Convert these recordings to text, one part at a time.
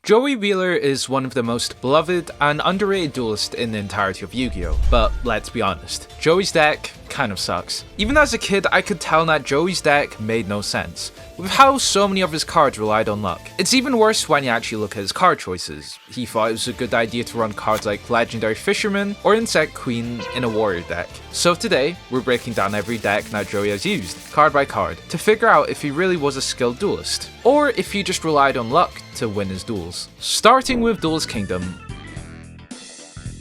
Joey Wheeler is one of the most beloved and underrated duelists in the entirety of Yu-Gi-Oh! But let's be honest, Joey's deck kind of sucks. Even as a kid, I could tell that Joey's deck made no sense, with how so many of his cards relied on luck. It's even worse when you actually look at his card choices. He thought it was a good idea to run cards like Legendary Fisherman or Insect Queen in a warrior deck. So today, we're breaking down every deck that Joey has used, card by card, to figure out if he really was a skilled duelist, or if he just relied on luck to win his duels. Starting with Duelist Kingdom.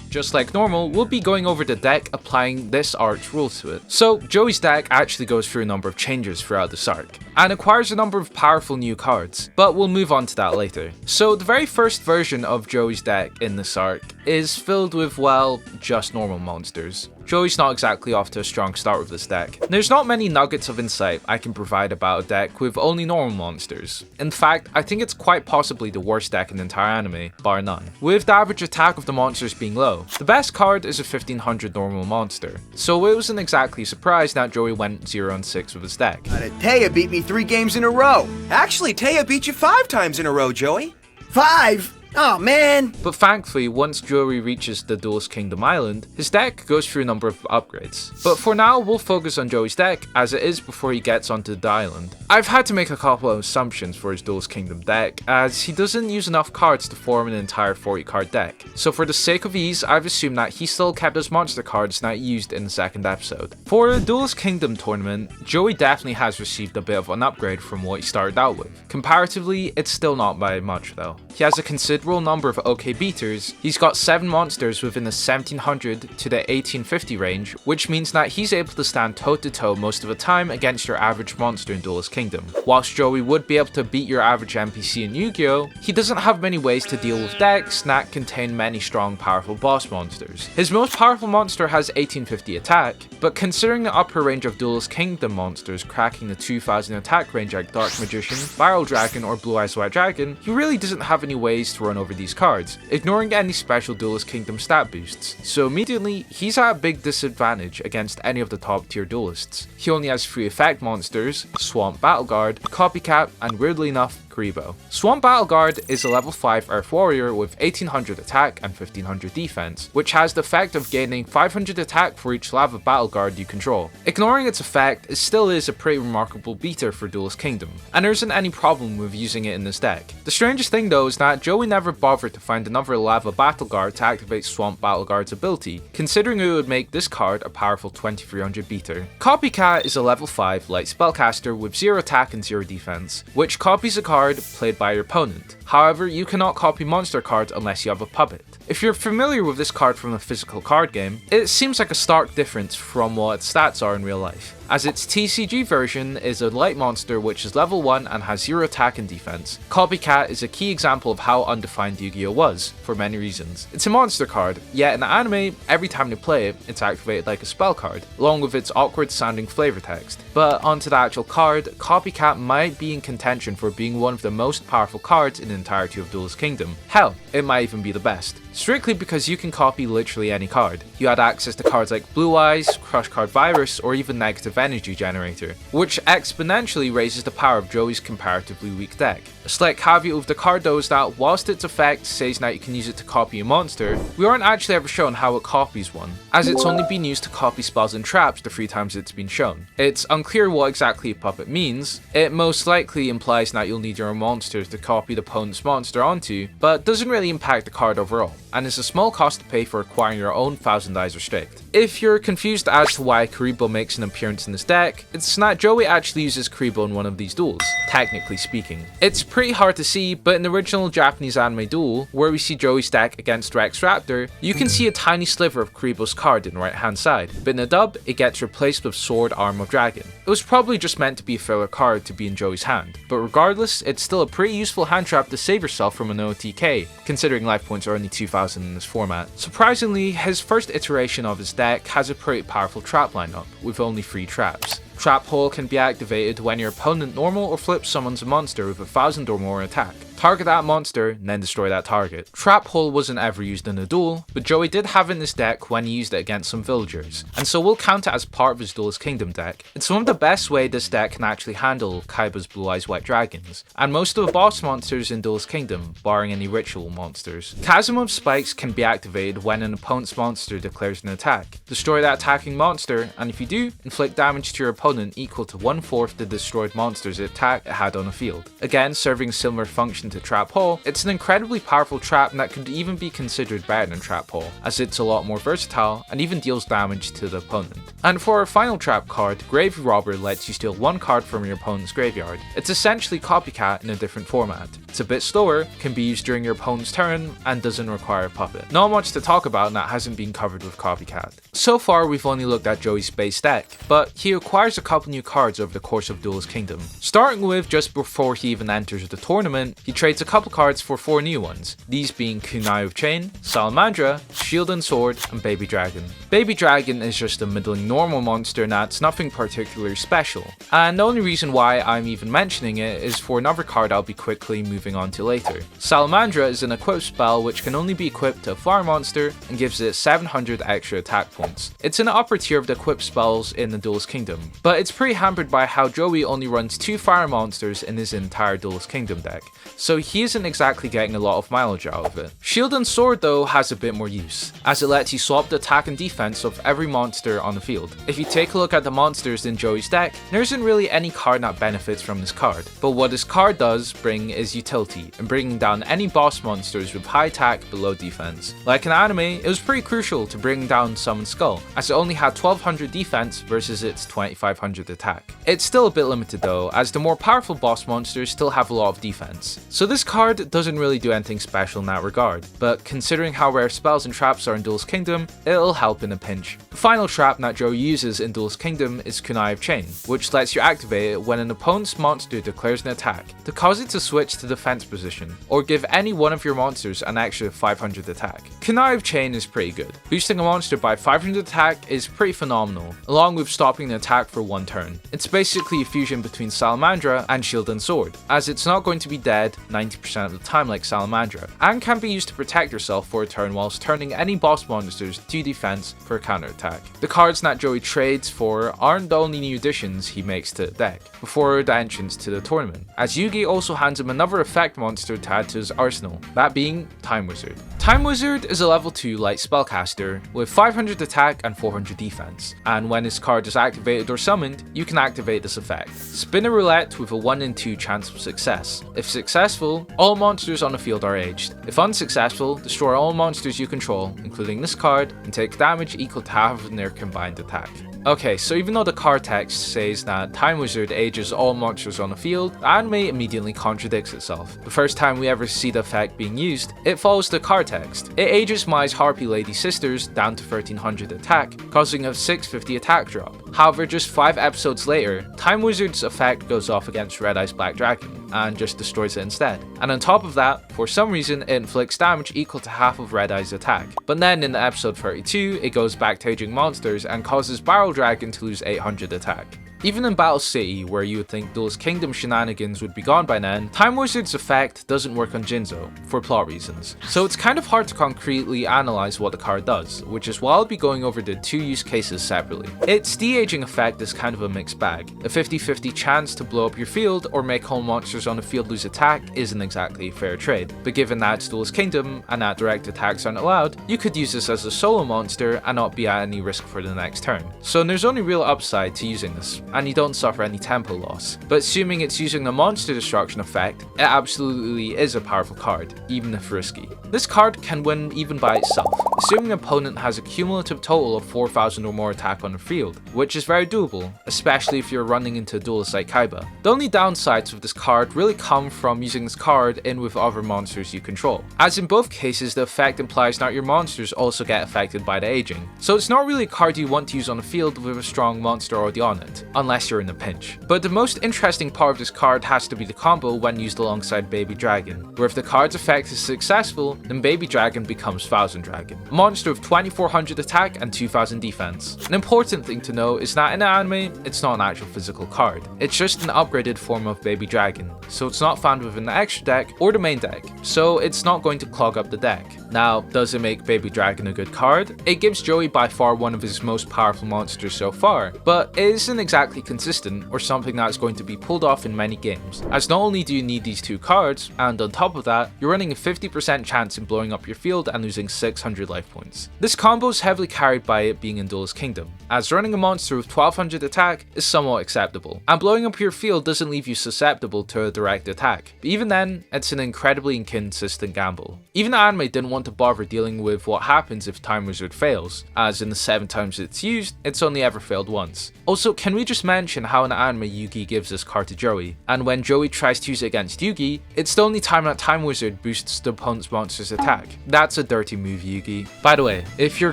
Just like normal, we'll be going over the deck, applying this arc's rules to it. So Joey's deck actually goes through a number of changes throughout this arc, and acquires a number of powerful new cards, but we'll move on to that later. So the very first version of Joey's deck in this arc is filled with, well, just normal monsters. Joey's not exactly off to a strong start with this deck. There's not many nuggets of insight I can provide about a deck with only normal monsters. In fact, I think it's quite possibly the worst deck in the entire anime, bar none, with the average attack of the monsters being low. The best card is a 1500 normal monster, so it wasn't exactly a surprise that Joey went 0-6 with his deck. Taya beat me 3 games in a row. Actually, Taya beat you 5 times in a row, Joey. 5? Oh man! But thankfully, once Joey reaches the Duelist Kingdom island, his deck goes through a number of upgrades. But for now, we'll focus on Joey's deck as it is before he gets onto the island. I've had to make a couple of assumptions for his Duelist Kingdom deck, as he doesn't use enough cards to form an entire 40 card deck. So for the sake of ease, I've assumed that he still kept his monster cards that he used in the second episode. For the Duelist Kingdom tournament, Joey definitely has received a bit of an upgrade from what he started out with. Comparatively, it's still not by much though. He has a considerable number of OK beaters. He's got 7 monsters within the 1700 to the 1850 range, which means that he's able to stand toe to toe most of the time against your average monster in Duelist Kingdom. Whilst Joey would be able to beat your average NPC in Yu-Gi-Oh!, he doesn't have many ways to deal with decks that contain many strong powerful boss monsters. His most powerful monster has 1850 attack, but considering the upper range of Duelist Kingdom monsters cracking the 2000 attack range like Dark Magician, Viral Dragon, or Blue Eyes White Dragon, he really doesn't have any ways to run over these cards, ignoring any special Duelist Kingdom stat boosts, so immediately he's at a big disadvantage against any of the top tier duelists. He only has 3 effect monsters, Swamp Battle Guard, Copycat, and weirdly enough, Karibo. Swamp Battle Guard is a level 5 Earth Warrior with 1800 attack and 1500 defense, which has the effect of gaining 500 attack for each Lava Battle Guard you control. Ignoring its effect, it still is a pretty remarkable beater for Duelist Kingdom, and there isn't any problem with using it in this deck. The strangest thing though is that Joey never bothered to find another Lava Battle Guard to activate Swamp Battle Guard's ability, considering it would make this card a powerful 2300 beater. Copycat is a level 5 light spellcaster with 0 attack and 0 defense, which copies a card played by your opponent. However, you cannot copy monster cards unless you have a puppet. If you're familiar with this card from a physical card game, it seems like a stark difference from what its stats are in real life, as its TCG version is a light monster which is level 1 and has 0 attack and defense. Copycat is a key example of how undefined Yu-Gi-Oh! Was, for many reasons. It's a monster card, yet in the anime, every time you play it, it's activated like a spell card, along with its awkward sounding flavor text. But onto the actual card, Copycat might be in contention for being one of the most powerful cards in the entirety of Duelist Kingdom. Hell, it might even be the best. Strictly because you can copy literally any card. You had access to cards like Blue Eyes, Crush Card Virus, or even Negative Energy Generator, which exponentially raises the power of Joey's comparatively weak deck. A slight caveat with the card though is that whilst its effect says that you can use it to copy a monster, we aren't actually ever shown how it copies one, as it's only been used to copy spells and traps the 3 times it's been shown. It's unclear what exactly a puppet means. It most likely implies that you'll need your own monsters to copy the opponent's monster onto, but doesn't really impact the card overall, and is a small cost to pay for acquiring your own Thousand Eyes Restrict. If you're confused as to why Karibo makes an appearance in this deck, it's that Joey actually uses Karibo in one of these duels, technically speaking. It's pretty hard to see, but in the original Japanese anime duel, where we see Joey's deck against Rex Raptor, you can see a tiny sliver of Karibo's card in the right hand side, but in the dub, it gets replaced with Sword Arm of Dragon. It was probably just meant to be a filler card to be in Joey's hand, but regardless, it's still a pretty useful hand trap to save yourself from an OTK, considering life points are only 2000 in this format. Surprisingly, his first iteration of his deck has a pretty powerful trap lineup, with only 3 traps. Trap Hole can be activated when your opponent normal or flip summons a monster with 1000 or more attack. target that monster, and then destroy that target. Trap Hole wasn't ever used in a duel, but Joey did have it in his deck when he used it against some villagers, and so we'll count it as part of his Duelist Kingdom deck. It's one of the best way this deck can actually handle Kaiba's Blue Eyes White Dragons, and most of the boss monsters in Duelist Kingdom, barring any ritual monsters. Chasm of Spikes can be activated when an opponent's monster declares an attack. Destroy that attacking monster, and if you do, inflict damage to your opponent equal to 1/4 the destroyed monster's attack it had on the field. Again, serving a similar function to Trap Hole, it's an incredibly powerful trap that could even be considered better than Trap Hole, as it's a lot more versatile and even deals damage to the opponent. And for our final trap card, Grave Robber lets you steal one card from your opponent's graveyard. It's essentially Copycat in a different format. It's a bit slower, can be used during your opponent's turn, and doesn't require a puppet. Not much to talk about that hasn't been covered with Copycat. So far we've only looked at Joey's base deck, but he acquires a couple new cards over the course of Duelist Kingdom. Starting with just before he even enters the tournament, he trades a couple cards for 4 new ones, these being Kunai of Chain, Salamandra, Shield and Sword, and Baby Dragon. Baby Dragon is just a middling normal monster and that's nothing particularly special, and the only reason why I'm even mentioning it is for another card I'll be quickly moving on to later. Salamandra is an equipped spell which can only be equipped to a fire monster and gives it 700 extra attack points. It's in the upper tier of the equipped spells in the Duelist Kingdom, but it's pretty hampered by how Joey only runs 2 fire monsters in his entire Duelist Kingdom deck, so he isn't exactly getting a lot of mileage out of it. Shield and Sword though has a bit more use, as it lets you swap the attack and defense of every monster on the field. If you take a look at the monsters in Joey's deck, there isn't really any card that benefits from this card, but what this card does bring is utility, in bringing down any boss monsters with high attack but low defense. Like in anime, it was pretty crucial to bring down Summon Skull, as it only had 1200 defense versus its 2500 attack. It's still a bit limited though, as the more powerful boss monsters still have a lot of defense. So this card doesn't really do anything special in that regard, but considering how rare spells and traps are in Duelist Kingdom, it'll help in a pinch. The final trap that Joey uses in Duelist Kingdom is Kunai of Chain, which lets you activate it when an opponent's monster declares an attack, to cause it to switch to defense position, or give any one of your monsters an extra 500 attack. Kunai of Chain is pretty good. Boosting a monster by 500 attack is pretty phenomenal, along with stopping the attack for 1 turn. It's basically a fusion between Salamandra and Shield and Sword, as it's not going to be dead 90% of the time like Salamandra, and can be used to protect yourself for a turn whilst turning any boss monsters to defense for a counter attack. The cards that Joey trades for aren't the only new additions he makes to the deck before the entrance to the tournament, as Yugi also hands him another effect monster to add to his arsenal, that being Time Wizard. Time Wizard is a level 2 light spellcaster with 500 attack and 400 defense, and when his card is activated or summoned, you can activate this effect. Spin a roulette with a 1 in 2 chance of success. If successful, all monsters on the field are aged. If unsuccessful, destroy all monsters you control, including this card, and take damage equal to half of their combined attack. Okay, so even though the card text says that Time Wizard ages all monsters on the field, the anime immediately contradicts itself. The first time we ever see the effect being used, it follows the card text. It ages Mai's Harpy Lady sisters down to 1300 attack, causing a 650 attack drop. However, just 5 episodes later, Time Wizard's effect goes off against Red Eyes Black Dragon, and just destroys it instead. And on top of that, for some reason it inflicts damage equal to half of Red Eyes' attack. But then in episode 32, it goes back to aging monsters and causes Barrel Dragon to lose 800 attack. Even in Battle City, where you would think Duelist Kingdom shenanigans would be gone by then, Time Wizard's effect doesn't work on Jinzo, for plot reasons. So it's kind of hard to concretely analyze what the card does, which is why I'll be going over the 2 use cases separately. Its de-aging effect is kind of a mixed bag. A 50-50 chance to blow up your field or make all monsters on the field lose attack isn't exactly a fair trade, but given that it's Duelist Kingdom and that direct attacks aren't allowed, you could use this as a solo monster and not be at any risk for the next turn. So there's only real upside to using this, and you don't suffer any tempo loss. But assuming it's using the monster destruction effect, it absolutely is a powerful card, even if risky. This card can win even by itself, assuming an opponent has a cumulative total of 4000 or more attack on the field, which is very doable, especially if you're running into a duelist like Kaiba. The only downsides of this card really come from using this card in with other monsters you control, as in both cases the effect implies that your monsters also get affected by the aging. So it's not really a card you want to use on the field with a strong monster already on it, unless you're in a pinch. But the most interesting part of this card has to be the combo when used alongside Baby Dragon, where if the card's effect is successful, then Baby Dragon becomes Thousand Dragon. a monster with 2400 attack and 2000 defense. An important thing to know is that in the anime, it's not an actual physical card. It's just an upgraded form of Baby Dragon, so it's not found within the extra deck or the main deck, so it's not going to clog up the deck. Now, does it make Baby Dragon a good card? It gives Joey by far one of his most powerful monsters so far, but it isn't exactly consistent or something that's going to be pulled off in many games, as not only do you need these two cards, and on top of that, you're running a 50% chance in blowing up your field and losing 600 life points. This combo is heavily carried by it being in Duelist Kingdom, as running a monster with 1200 attack is somewhat acceptable, and blowing up your field doesn't leave you susceptible to a direct attack, but even then, it's an incredibly inconsistent gamble. Even the anime didn't want to bother dealing with what happens if Time Wizard fails, as in the 7 times it's used, it's only ever failed once. Also, can we just mention how in the anime Yugi gives this card to Joey, and when Joey tries to use it against Yugi, it's the only time that Time Wizard boosts the opponent's monster's attack. That's a dirty move, Yugi. By the way, if you're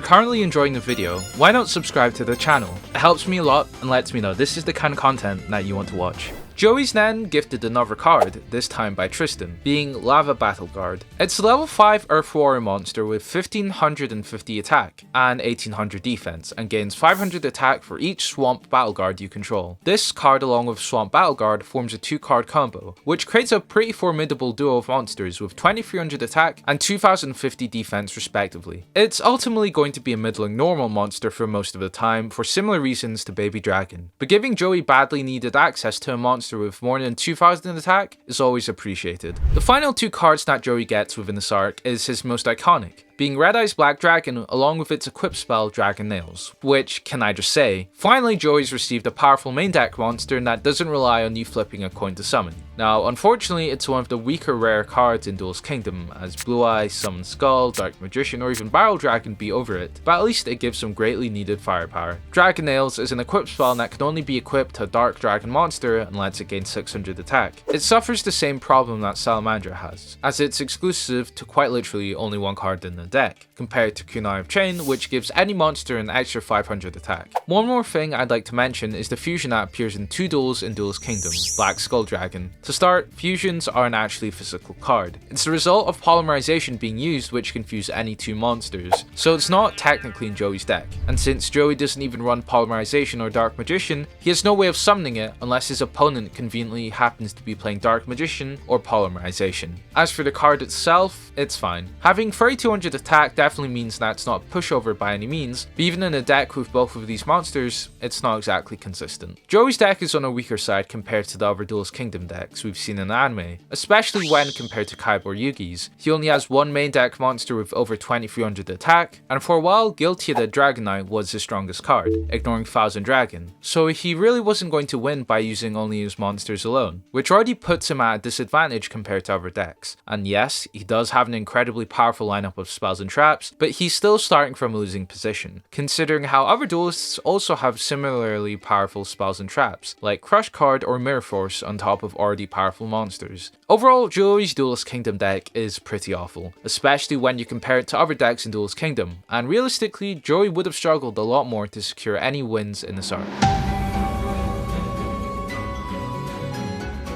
currently enjoying the video, why not subscribe to the channel? It helps me a lot and lets me know this is the kind of content that you want to watch. Joey's then gifted another card, this time by Tristan, being Lava Battle Guard. It's a level 5 Earth Warrior monster with 1550 attack and 1800 defense, and gains 500 attack for each Swamp Battle Guard you control. This card along with Swamp Battle Guard forms a 2-card combo, which creates a pretty formidable duo of monsters with 2300 attack and 2050 defense respectively. It's ultimately going to be a middling normal monster for most of the time for similar reasons to Baby Dragon, but giving Joey badly needed access to a monster with more than 2000 attack is always appreciated. The final 2 cards that Joey gets within this arc is his most iconic, being Red Eye's Black Dragon along with its equipped spell Dragon Nails, which, can I just say, finally Joey's received a powerful main deck monster that doesn't rely on you flipping a coin to summon. Now, unfortunately, it's one of the weaker rare cards in Duelist Kingdom, as Blue Eye, Summon Skull, Dark Magician, or even Barrel Dragon beat over it, but at least it gives some greatly needed firepower. Dragon Nails is an equipped spell that can only be equipped to a Dark Dragon monster and lets it gain 600 attack. It suffers the same problem that Salamandra has, as it's exclusive to quite literally only one card in the deck, compared to Kunai of Chain, which gives any monster an extra 500 attack. One more thing I'd like to mention is the fusion that appears in 2 duels in Duelist Kingdom, Black Skull Dragon. To start, fusions aren't actually a physical card. It's the result of polymerization being used which can fuse any 2 monsters, so it's not technically in Joey's deck. And since Joey doesn't even run polymerization or Dark Magician, he has no way of summoning it unless his opponent conveniently happens to be playing Dark Magician or polymerization. As for the card itself, it's fine. Having 3200 attack definitely means that it's not a pushover by any means, but even in a deck with both of these monsters, it's not exactly consistent. Joey's deck is on a weaker side compared to the other Duelist Kingdom decks we've seen in the anime, especially when compared to Kaiba or Yugi's. He only has one main deck monster with over 2300 attack, and for a while Guilty the Dragon Knight was his strongest card, ignoring Thousand Dragon, so he really wasn't going to win by using only his monsters alone, which already puts him at a disadvantage compared to other decks. And yes, he does have an incredibly powerful lineup of spells and traps, but he's still starting from a losing position, considering how other duelists also have similarly powerful spells and traps, like Crush Card or Mirror Force on top of already powerful monsters. Overall, Joey's Duelist Kingdom deck is pretty awful, especially when you compare it to other decks in Duelist Kingdom, and realistically, Joey would have struggled a lot more to secure any wins in this arc.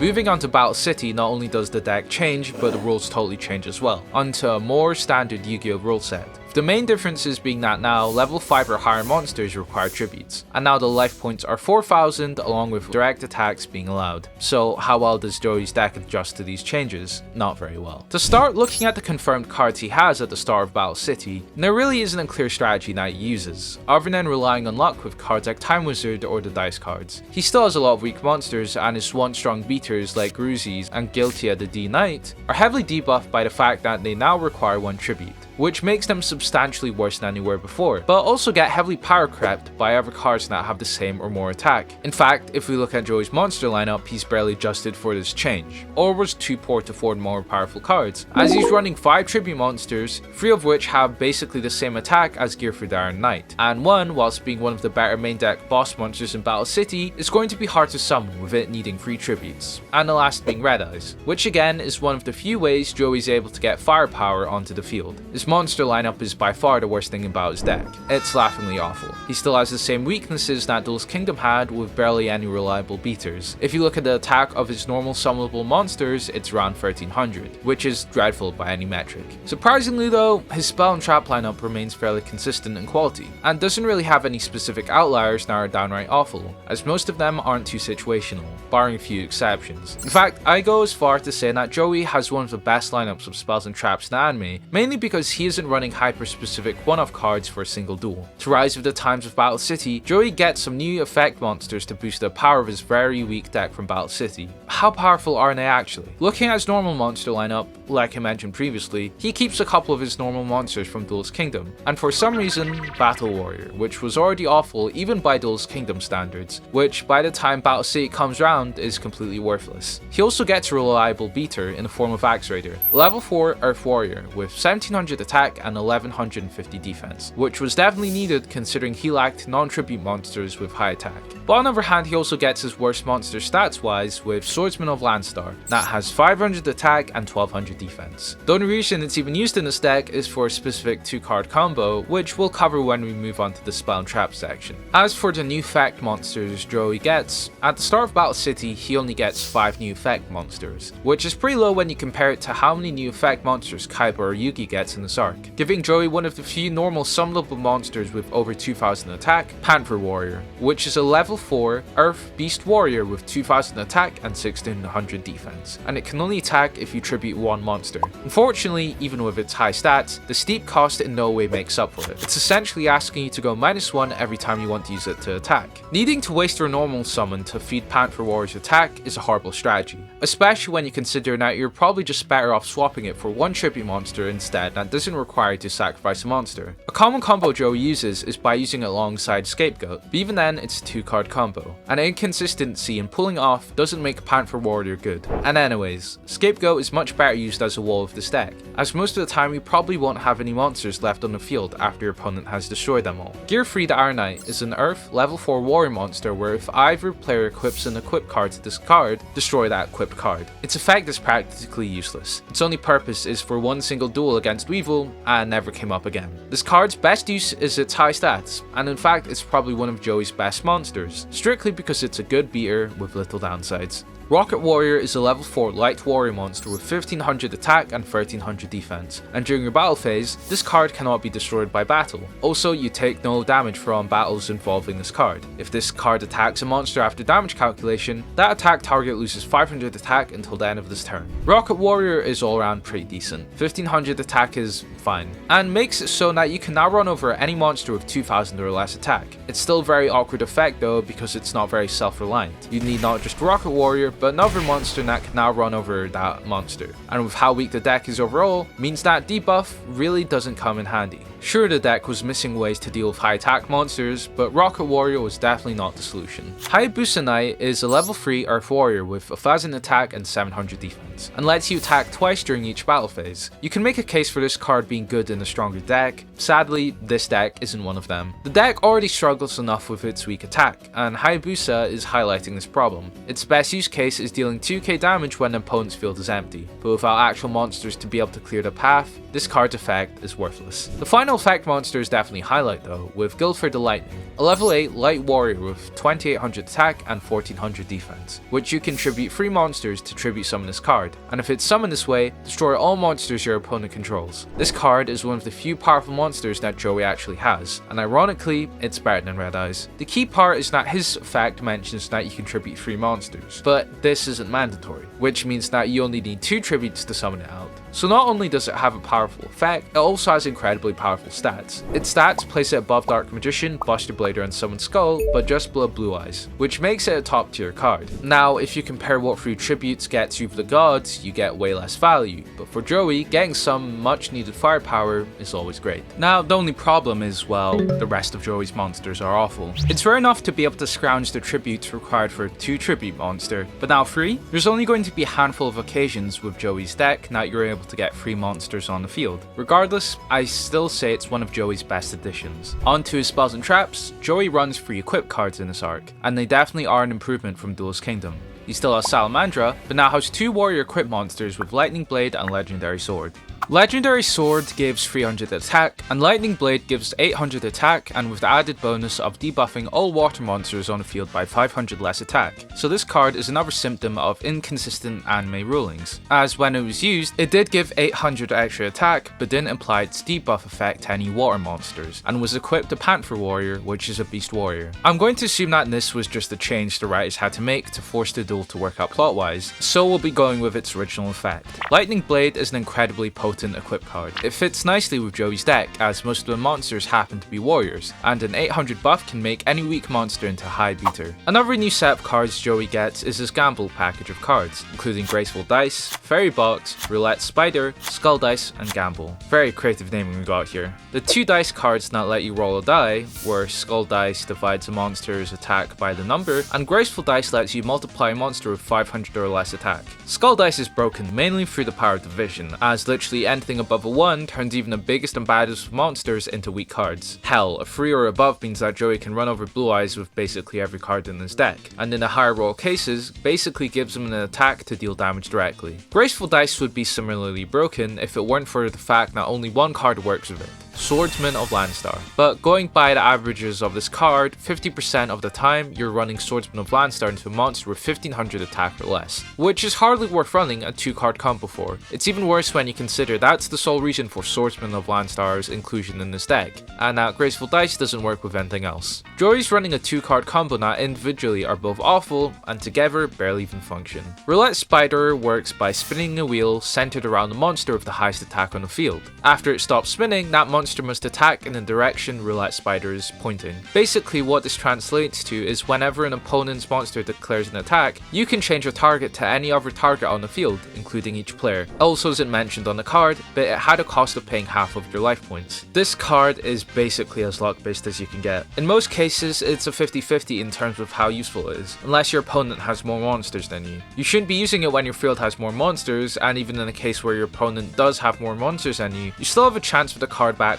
Moving on to Battle City, not only does the deck change, but the rules totally change as well, onto a more standard Yu-Gi-Oh rule set. The main differences being that now level 5 or higher monsters require tributes, and now the life points are 4000 along with direct attacks being allowed. So how well does Joey's deck adjust to these changes? Not very well. To start looking at the confirmed cards he has at the start of Battle City, there really isn't a clear strategy that he uses, other than relying on luck with cards like Time Wizard or the dice cards. He still has a lot of weak monsters, and his once strong beaters like Gruzies and Guilty the D Knight are heavily debuffed by the fact that they now require 1 tribute, which makes them substantially worse than they were before, but also get heavily power crept by other cards that have the same or more attack. In fact, if we look at Joey's monster lineup, he's barely adjusted for this change, or was too poor to afford more powerful cards, as he's running 5 tribute monsters, 3 of which have basically the same attack as Gear for Darren Knight, and one, whilst being one of the better main deck boss monsters in Battle City, is going to be hard to summon with it needing 3 tributes, and the last being Red Eyes, which again is one of the few ways Joey's able to get firepower onto the field. His monster lineup is is by far the worst thing about his deck. It's laughingly awful. He still has the same weaknesses that Duelist Kingdom had, with barely any reliable beaters. If you look at the attack of his normal summonable monsters, it's around 1300, which is dreadful by any metric. Surprisingly though, his spell and trap lineup remains fairly consistent in quality, and doesn't really have any specific outliers that are downright awful, as most of them aren't too situational, barring a few exceptions. In fact, I go as far to say that Joey has one of the best lineups of spells and traps in the anime, mainly because he isn't running hyper-specific one-off cards for a single duel. To rise with the times of Battle City, Joey gets some new effect monsters to boost the power of his very weak deck from Battle City. How powerful are they actually? Looking at his normal monster lineup, like I mentioned previously, he keeps a couple of his normal monsters from Duelist Kingdom, and for some reason, Battle Warrior, which was already awful even by Duelist Kingdom standards, which by the time Battle City comes round is completely worthless. He also gets a reliable beater in the form of Axe Raider, level 4 Earth Warrior with 1700 attack and 1150 defense, which was definitely needed considering he lacked non-tribute monsters with high attack. But on the other hand, he also gets his worst monster stats wise with Swordsman of Landstar, that has 500 attack and 1200 defense. The only reason it's even used in this deck is for a specific 2-card combo, which we'll cover when we move on to the spell and trap section. As for the new effect monsters Joey gets, at the start of Battle City he only gets 5 new effect monsters, which is pretty low when you compare it to how many new effect monsters Kaiba or Yugi gets in this arc, giving Joey one of the few normal summonable monsters with over 2000 attack, Panther Warrior, which is a level 4 Earth Beast Warrior with 2000 attack and 1600 defense, and it can only attack if you tribute one monster. Unfortunately, even with its high stats, the steep cost in no way makes up for it. It's essentially asking you to go -1 every time you want to use it to attack. Needing to waste your normal summon to feed Panther Warrior's attack is a horrible strategy, especially when you consider that you're probably just better off swapping it for one tribute monster instead that doesn't require you to sacrifice a monster. A common combo Joey uses is by using it alongside Scapegoat, but even then it's a 2-card combo, and inconsistency in pulling off doesn't make Panther Warrior good. And anyways, Scapegoat is much better used as a wall of this deck, as most of the time you probably won't have any monsters left on the field after your opponent has destroyed them all. Gear 3 the Iron Knight is an Earth level 4 warrior monster where if either player equips an equip card to this card, destroy that equipped card. Its effect is practically useless. Its only purpose is for one single duel against Weevil and never came up again. This card's best use is its high stats, and in fact it's probably one of Joey's best monsters, strictly because it's a good beater with little downsides. Rocket Warrior is a level 4 light warrior monster with 1500 attack and 1300 defense, and during your battle phase, this card cannot be destroyed by battle. Also, you take no damage from battles involving this card. If this card attacks a monster after damage calculation, that attack target loses 500 attack until the end of this turn. Rocket Warrior is all around pretty decent. 1500 attack is fine, and makes it so that you can now run over any monster with 2000 or less attack. It's still a very awkward effect though because it's not very self-reliant. You need not just Rocket Warrior, but another monster that can now run over that monster. And with how weak the deck is overall, means that debuff really doesn't come in handy. Sure, the deck was missing ways to deal with high attack monsters, but Rocket Warrior was definitely not the solution. Hayabusa Knight is a level 3 Earth Warrior with 1000 attack and 700 defense, and lets you attack twice during each battle phase. You can make a case for this card being good in a stronger deck. Sadly, this deck isn't one of them. The deck already struggles enough with its weak attack, and Hayabusa is highlighting this problem. Its best use case is dealing 2k damage when the opponent's field is empty, but without actual monsters to be able to clear the path, this card's effect is worthless. The final effect monster is definitely highlight though, with Guilford the Lightning, a level 8 light warrior with 2800 attack and 1400 defense, which you can tribute 3 monsters to tribute summon this card, and if it's summoned this way, destroy all monsters your opponent controls. This card is one of the few powerful monsters that Joey actually has, and ironically, it's better than Red Eyes. The key part is that his effect mentions that you can tribute 3 monsters, but this isn't mandatory, which means that you only need 2 tributes to summon it out. So not only does it have a powerful effect, it also has incredibly powerful stats. Its stats place it above Dark Magician, Buster Blader and Summon Skull, but just below Blue Eyes, which makes it a top tier card. Now, if you compare what 3 tributes gets you for the gods, you get way less value, but for Joey, getting some much needed firepower is always great. Now, the only problem is, well, the rest of Joey's monsters are awful. It's rare enough to be able to scrounge the tributes required for a 2 tribute monster, but now 3? There's only going to be a handful of occasions with Joey's deck that you're able to get 3 monsters on the field. Regardless, I still say it's one of Joey's best additions. On to his spells and traps, Joey runs 3 equip cards in this arc, and they definitely are an improvement from Duelist Kingdom. He still has Salamandra, but now has 2 warrior equip monsters with Lightning Blade and Legendary Sword. Legendary Sword gives 300 attack, and Lightning Blade gives 800 attack, and with the added bonus of debuffing all water monsters on the field by 500 less attack. So this card is another symptom of inconsistent anime rulings, as when it was used, it did give 800 extra attack, but didn't apply its debuff effect to any water monsters, and was equipped to Panther Warrior, which is a beast warrior. I'm going to assume that this was just a change the writers had to make to force the duel to work out plot-wise, so we'll be going with its original effect. Lightning Blade is an incredibly potent equip card. It fits nicely with Joey's deck, as most of the monsters happen to be warriors, and an 800 buff can make any weak monster into a high beater. Another new set of cards Joey gets is his Gamble package of cards, including Graceful Dice, Fairy Box, Roulette Spider, Skull Dice, and Gamble. Very creative naming we got here. The 2 dice cards that let you roll a die, where Skull Dice divides a monster's attack by the number, and Graceful Dice lets you multiply a monster with 500 or less attack. Skull Dice is broken mainly through the power of division, as literally anything above a 1 turns even the biggest and baddest of monsters into weak cards. Hell, a 3 or above means that Joey can run over Blue Eyes with basically every card in his deck, and in the higher roll cases, basically gives him an attack to deal damage directly. Graceful Dice would be similarly broken if it weren't for the fact that only one card works with it. Swordsman of Landstar. But going by the averages of this card, 50% of the time you're running Swordsman of Landstar into a monster with 1500 attack or less, which is hardly worth running a 2-card combo for. It's even worse when you consider that's the sole reason for Swordsman of Landstar's inclusion in this deck, and that Graceful Dice doesn't work with anything else. Joey's running a 2-card combo that individually are both awful, and together barely even function. Roulette Spider works by spinning a wheel centered around the monster with the highest attack on the field. After it stops spinning, that monster must attack in the direction Roulette Spider is pointing. Basically what this translates to is whenever an opponent's monster declares an attack, you can change your target to any other target on the field, including each player. It also isn't mentioned on the card, but it had a cost of paying half of your life points. This card is basically as luck based as you can get. In most cases, it's a 50-50 in terms of how useful it is, unless your opponent has more monsters than you. You shouldn't be using it when your field has more monsters, and even in a case where your opponent does have more monsters than you still have a chance for the card backfiring.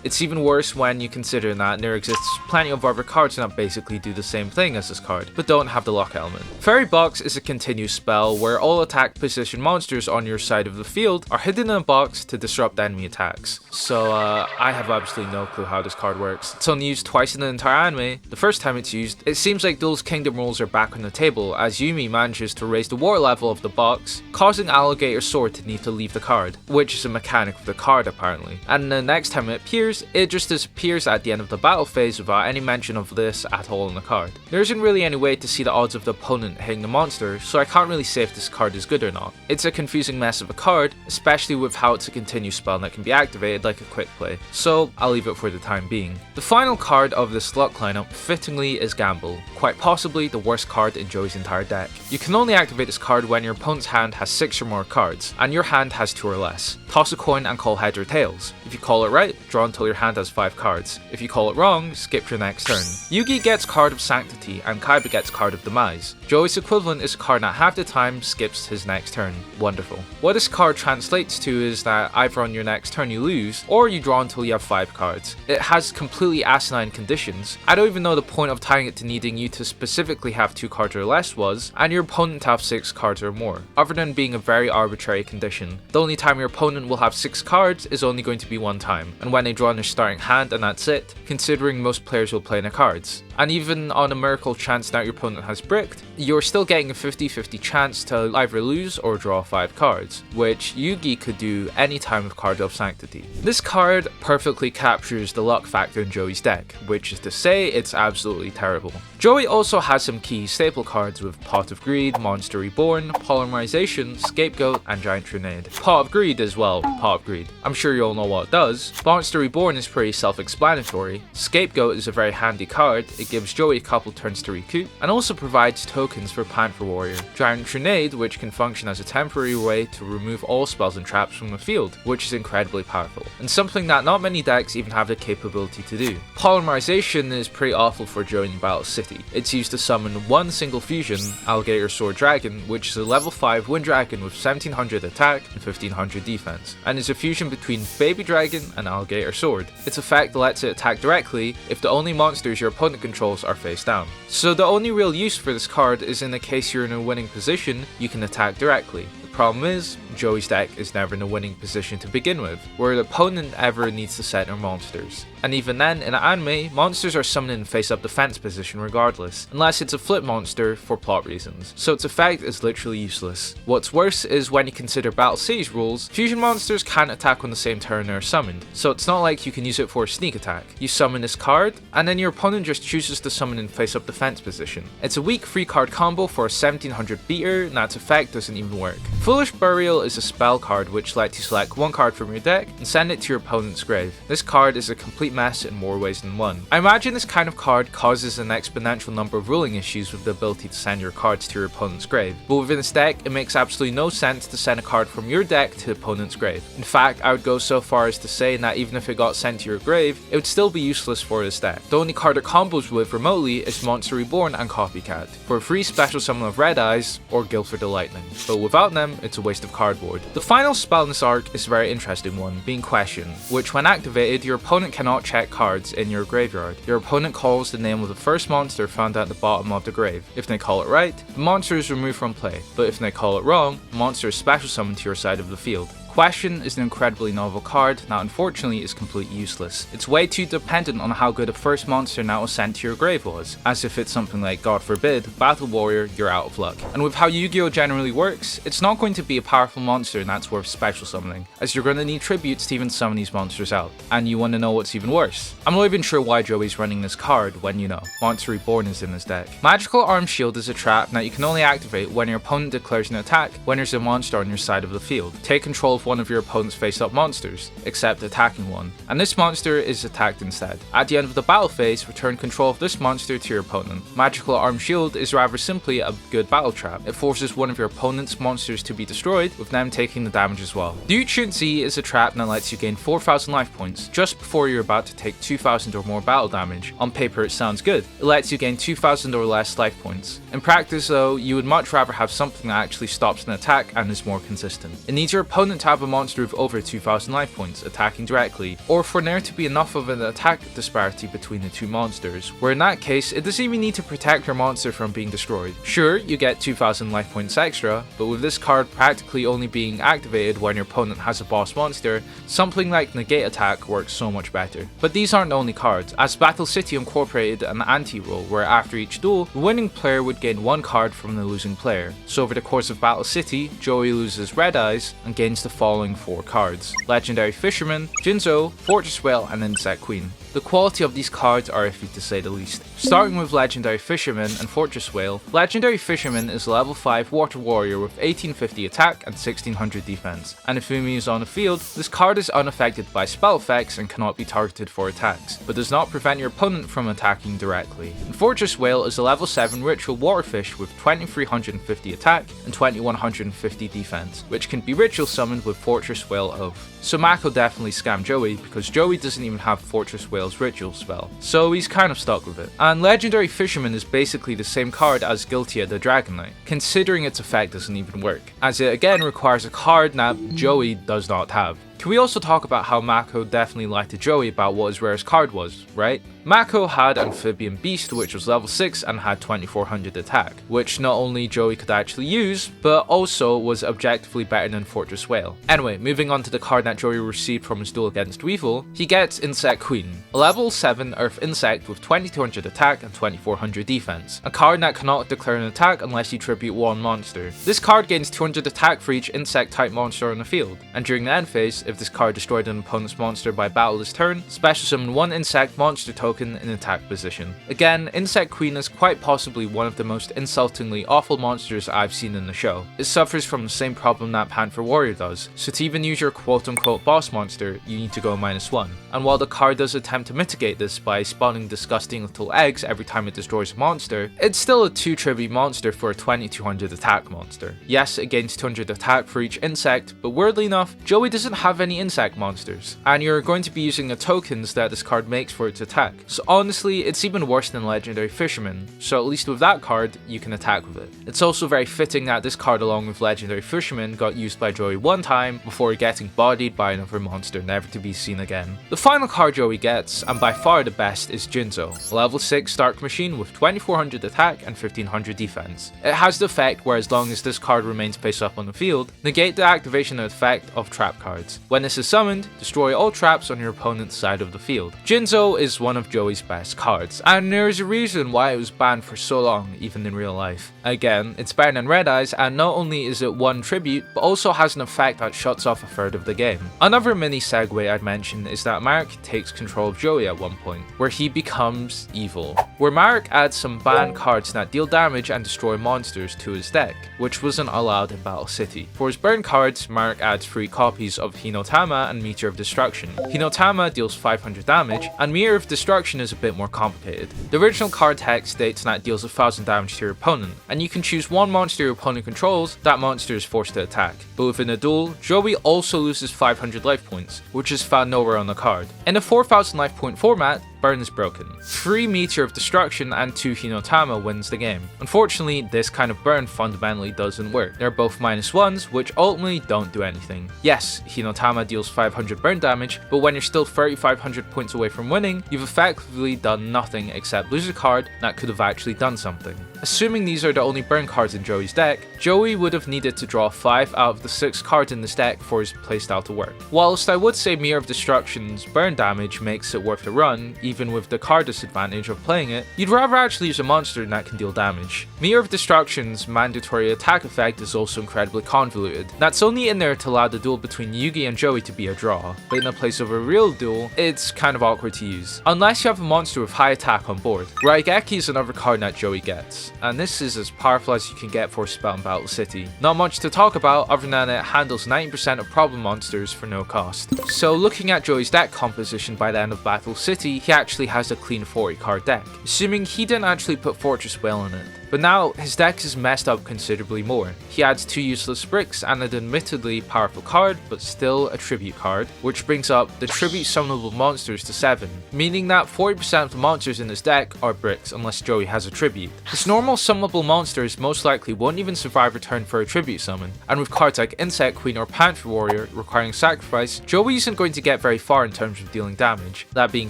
It's even worse when you consider that there exists plenty of other cards that basically do the same thing as this card, but don't have the luck element. Fairy Box is a continuous spell where all attack position monsters on your side of the field are hidden in a box to disrupt enemy attacks. So I have absolutely no clue how this card works. It's only used twice in the entire anime. The first time it's used, it seems like Duelist Kingdom rules are back on the table as Yumi manages to raise the war level of the box, causing Alligator Sword to need to leave the card, which is a mechanic of the card apparently. And the next time it appears, it just disappears at the end of the battle phase without any mention of this at all in the card. There isn't really any way to see the odds of the opponent hitting the monster, so I can't really say if this card is good or not. It's a confusing mess of a card, especially with how it's a continuous spell that can be activated like a quick play, so I'll leave it for the time being. The final card of this luck lineup fittingly is Gamble, quite possibly the worst card in Joey's entire deck. You can only activate this card when your opponent's hand has 6 or more cards, and your hand has 2 or less. Toss a coin and call heads or tails. If you call it right, draw until your hand has 5 cards. If you call it wrong, skip your next turn. Yugi gets Card of Sanctity and Kaiba gets Card of Demise. Joey's equivalent is a card that half the time skips his next turn. Wonderful. What this card translates to is that either on your next turn you lose, or you draw until you have 5 cards. It has completely asinine conditions. I don't even know the point of tying it to needing you to specifically have 2 cards or less was, and your opponent to have 6 cards or more, other than being a very arbitrary condition. The only time your opponent will have 6 cards is only going to be one time, and when they draw in their starting hand and that's it, considering most players will play their cards. And even on a miracle chance that your opponent has bricked, you're still getting a 50-50 chance to either lose or draw 5 cards, which Yugi could do any time with Card of Sanctity. This card perfectly captures the luck factor in Joey's deck, which is to say it's absolutely terrible. Joey also has some key staple cards with Pot of Greed, Monster Reborn, Polymerization, Scapegoat, and Giant Grenade. Pot of Greed as well, Pot of Greed. I'm sure you all know what it does. Monster Reborn is pretty self-explanatory. Scapegoat is a very handy card, it gives Joey a couple turns to recoup, and also provides tokens for Panther Warrior. Giant Grenade, which can function as a temporary way to remove all spells and traps from the field, which is incredibly powerful, and something that not many decks even have the capability to do. Polymerization is pretty awful for Joey in Battle City. It's used to summon one single fusion, Alligator Sword Dragon, which is a level 5 wind dragon with 1700 attack and 1500 defense, and is a fusion between Baby Dragon and Alligator Sword. Its effect lets it attack directly if the only monsters your opponent controls are face down. So the only real use for this card is in the case you're in a winning position, you can attack directly. problem is, Joey's deck is never in a winning position to begin with, where the opponent ever needs to set their monsters. And even then, in anime, monsters are summoned in face-up defense position regardless, unless it's a flip monster for plot reasons, so its effect is literally useless. What's worse is when you consider Battle City's rules, fusion monsters can't attack on the same turn they're summoned, so it's not like you can use it for a sneak attack. You summon this card, and then your opponent just chooses to summon in face-up defense position. It's a weak 3-card combo for a 1700 beater, and that effect doesn't even work. Foolish Burial is a spell card which lets you select one card from your deck and send it to your opponent's grave. This card is a complete mess in more ways than one. I imagine this kind of card causes an exponential number of ruling issues with the ability to send your cards to your opponent's grave, but within this deck it makes absolutely no sense to send a card from your deck to the opponent's grave. In fact, I would go so far as to say that even if it got sent to your grave, it would still be useless for this deck. The only card it combos with remotely is Monster Reborn and Copycat, for a free special summon of Red Eyes or Guilford the Lightning, but without them it's a waste of cardboard. The final spell in this arc is a very interesting one, being Question, which when activated your opponent cannot check cards in your graveyard. Your opponent calls the name of the first monster found at the bottom of the grave. If they call it right, the monster is removed from play, but if they call it wrong, the monster is special summoned to your side of the field. Question is an incredibly novel card that unfortunately is completely useless. It's way too dependent on how good a first monster that was sent to your grave was, as if it's something like, God forbid, Battle Warrior, you're out of luck. And with how Yu-Gi-Oh generally works, it's not going to be a powerful monster that's worth special summoning, as you're going to need tributes to even summon these monsters out. And you want to know what's even worse? I'm not even sure why Joey's running this card when you know. Monster Reborn is in his deck. Magical Arm Shield is a trap that you can only activate when your opponent declares an attack when there's a monster on your side of the field. Take control of one of your opponent's face-up monsters, except attacking one, and this monster is attacked instead. At the end of the battle phase, return control of this monster to your opponent. Magical Arm Shield is rather simply a good battle trap. It forces one of your opponent's monsters to be destroyed, with them taking the damage as well. Duelist Z is a trap that lets you gain 4000 life points just before you're about to take 2000 or more battle damage. On paper it sounds good. It lets you gain 2000 or less life points. In practice though, you would much rather have something that actually stops an attack and is more consistent. It needs your opponent to have a monster with over 2000 life points attacking directly, or for there to be enough of an attack disparity between the two monsters, where in that case it doesn't even need to protect your monster from being destroyed. Sure, you get 2000 life points extra, but with this card practically only being activated when your opponent has a boss monster, something like Negate Attack works so much better. But these aren't the only cards, as Battle City incorporated an anti-rule where after each duel, the winning player would gain one card from the losing player. So over the course of Battle City, Joey loses Red Eyes and gains the following 4 cards: Legendary Fisherman, Jinzo, Fortress Whale, and Insect Queen. The quality of these cards are iffy to say the least. Starting with Legendary Fisherman and Fortress Whale, Legendary Fisherman is a level 5 Water Warrior with 1850 attack and 1600 defense, and if Umi is on the field, this card is unaffected by spell effects and cannot be targeted for attacks, but does not prevent your opponent from attacking directly. And Fortress Whale is a level 7 Ritual Waterfish with 2350 attack and 2150 defense, which can be ritual summoned with Fortress Whale Oath. So Mako definitely scammed Joey, because Joey doesn't even have Fortress Whale's ritual spell, so he's kind of stuck with it. And Legendary Fisherman is basically the same card as Guiltia the Dragon Knight, considering its effect doesn't even work, as it again requires a card that Joey does not have. Can we also talk about how Mako definitely lied to Joey about what his rarest card was, right? Mako had Amphibian Beast, which was level 6 and had 2400 attack, which not only Joey could actually use, but also was objectively better than Fortress Whale. Anyway, moving on to the card that Joey received from his duel against Weevil, he gets Insect Queen, a level 7 Earth Insect with 2200 attack and 2400 defense, a card that cannot declare an attack unless you tribute one monster. This card gains 200 attack for each insect type monster on the field, and during the end phase, if this card destroyed an opponent's monster by battle this turn, special summon one insect monster token in attack position. Again, Insect Queen is quite possibly one of the most insultingly awful monsters I've seen in the show. It suffers from the same problem that Panther Warrior does, so to even use your quote-unquote boss monster, you need to go -1. And while the card does attempt to mitigate this by spawning disgusting little eggs every time it destroys a monster, it's still a 2 tribute monster for a 2200 attack monster. Yes, it gains 200 attack for each insect, but weirdly enough, Joey doesn't have have any insect monsters, and you're going to be using the tokens that this card makes for its attack. So honestly, it's even worse than Legendary Fisherman, so at least with that card, you can attack with it. It's also very fitting that this card along with Legendary Fisherman got used by Joey one time before getting bodied by another monster never to be seen again. The final card Joey gets, and by far the best, is Jinzo, a level 6 Dark Machine with 2400 attack and 1500 defense. It has the effect where as long as this card remains face up on the field, negate the activation effect of trap cards. When this is summoned, destroy all traps on your opponent's side of the field. Jinzo is one of Joey's best cards, and there is a reason why it was banned for so long, even in real life. Again, it's better than Red Eyes, and not only is it one tribute, but also has an effect that shuts off a third of the game. Another mini segue I'd mention is that Marek takes control of Joey at one point, where he becomes evil. Where Marek adds some banned cards that deal damage and destroy monsters to his deck, which wasn't allowed in Battle City. For his burn cards, Marek adds 3 copies of Hinotama and Meteor of Destruction. Hinotama deals 500 damage, and Meteor of Destruction is a bit more complicated. The original card text states that it deals 1000 damage to your opponent, and you can choose one monster your opponent controls, that monster is forced to attack. But within a duel, Joey also loses 500 life points, which is found nowhere on the card. In a 4000 life point format, burn is broken. 3 Meteor of Destruction and 2 Hinotama wins the game. Unfortunately, this kind of burn fundamentally doesn't work. They're both -1s, which ultimately don't do anything. Yes, Hinotama deals 500 burn damage, but when you're still 3500 points away from winning, you've effectively done nothing except lose a card that could have actually done something. Assuming these are the only burn cards in Joey's deck, Joey would have needed to draw 5 out of the 6 cards in this deck for his playstyle to work. Whilst I would say Meteor of Destruction's burn damage makes it worth the run, even with the card disadvantage of playing it, you'd rather actually use a monster that can deal damage. Meteor of Destruction's mandatory attack effect is also incredibly convoluted. That's only in there to allow the duel between Yugi and Joey to be a draw, but in the place of a real duel, it's kind of awkward to use. Unless you have a monster with high attack on board. Raigeki is another card that Joey gets, and this is as powerful as you can get for a spell in Battle City. Not much to talk about other than it handles 90% of problem monsters for no cost. So looking at Joey's deck composition by the end of Battle City, he actually has a clean 40 card deck, assuming he didn't actually put Fortress Whale in it. But now, his deck is messed up considerably more. He adds 2 useless bricks and an admittedly powerful card, but still a tribute card, which brings up the tribute summonable monsters to 7, meaning that 40% of the monsters in his deck are bricks unless Joey has a tribute. His normal summonable monsters most likely won't even survive a turn for a tribute summon, and with cards like Insect Queen or Panther Warrior requiring sacrifice, Joey isn't going to get very far in terms of dealing damage. That being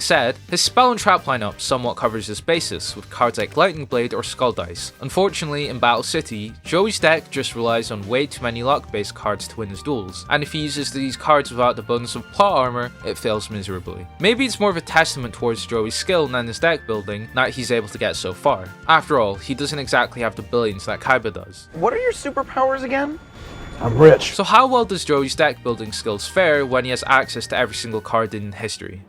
said, his spell and trap lineup somewhat covers his basis, with cards like Lightning Blade or Skull Dice. Unfortunately, in Battle City, Joey's deck just relies on way too many luck-based cards to win his duels, and if he uses these cards without the bonus of plot armor, it fails miserably. Maybe it's more of a testament towards Joey's skill than his deck building that he's able to get so far. After all, he doesn't exactly have the billions that Kaiba does. What are your superpowers again? I'm rich. So how well does Joey's deck building skills fare when he has access to every single card in history?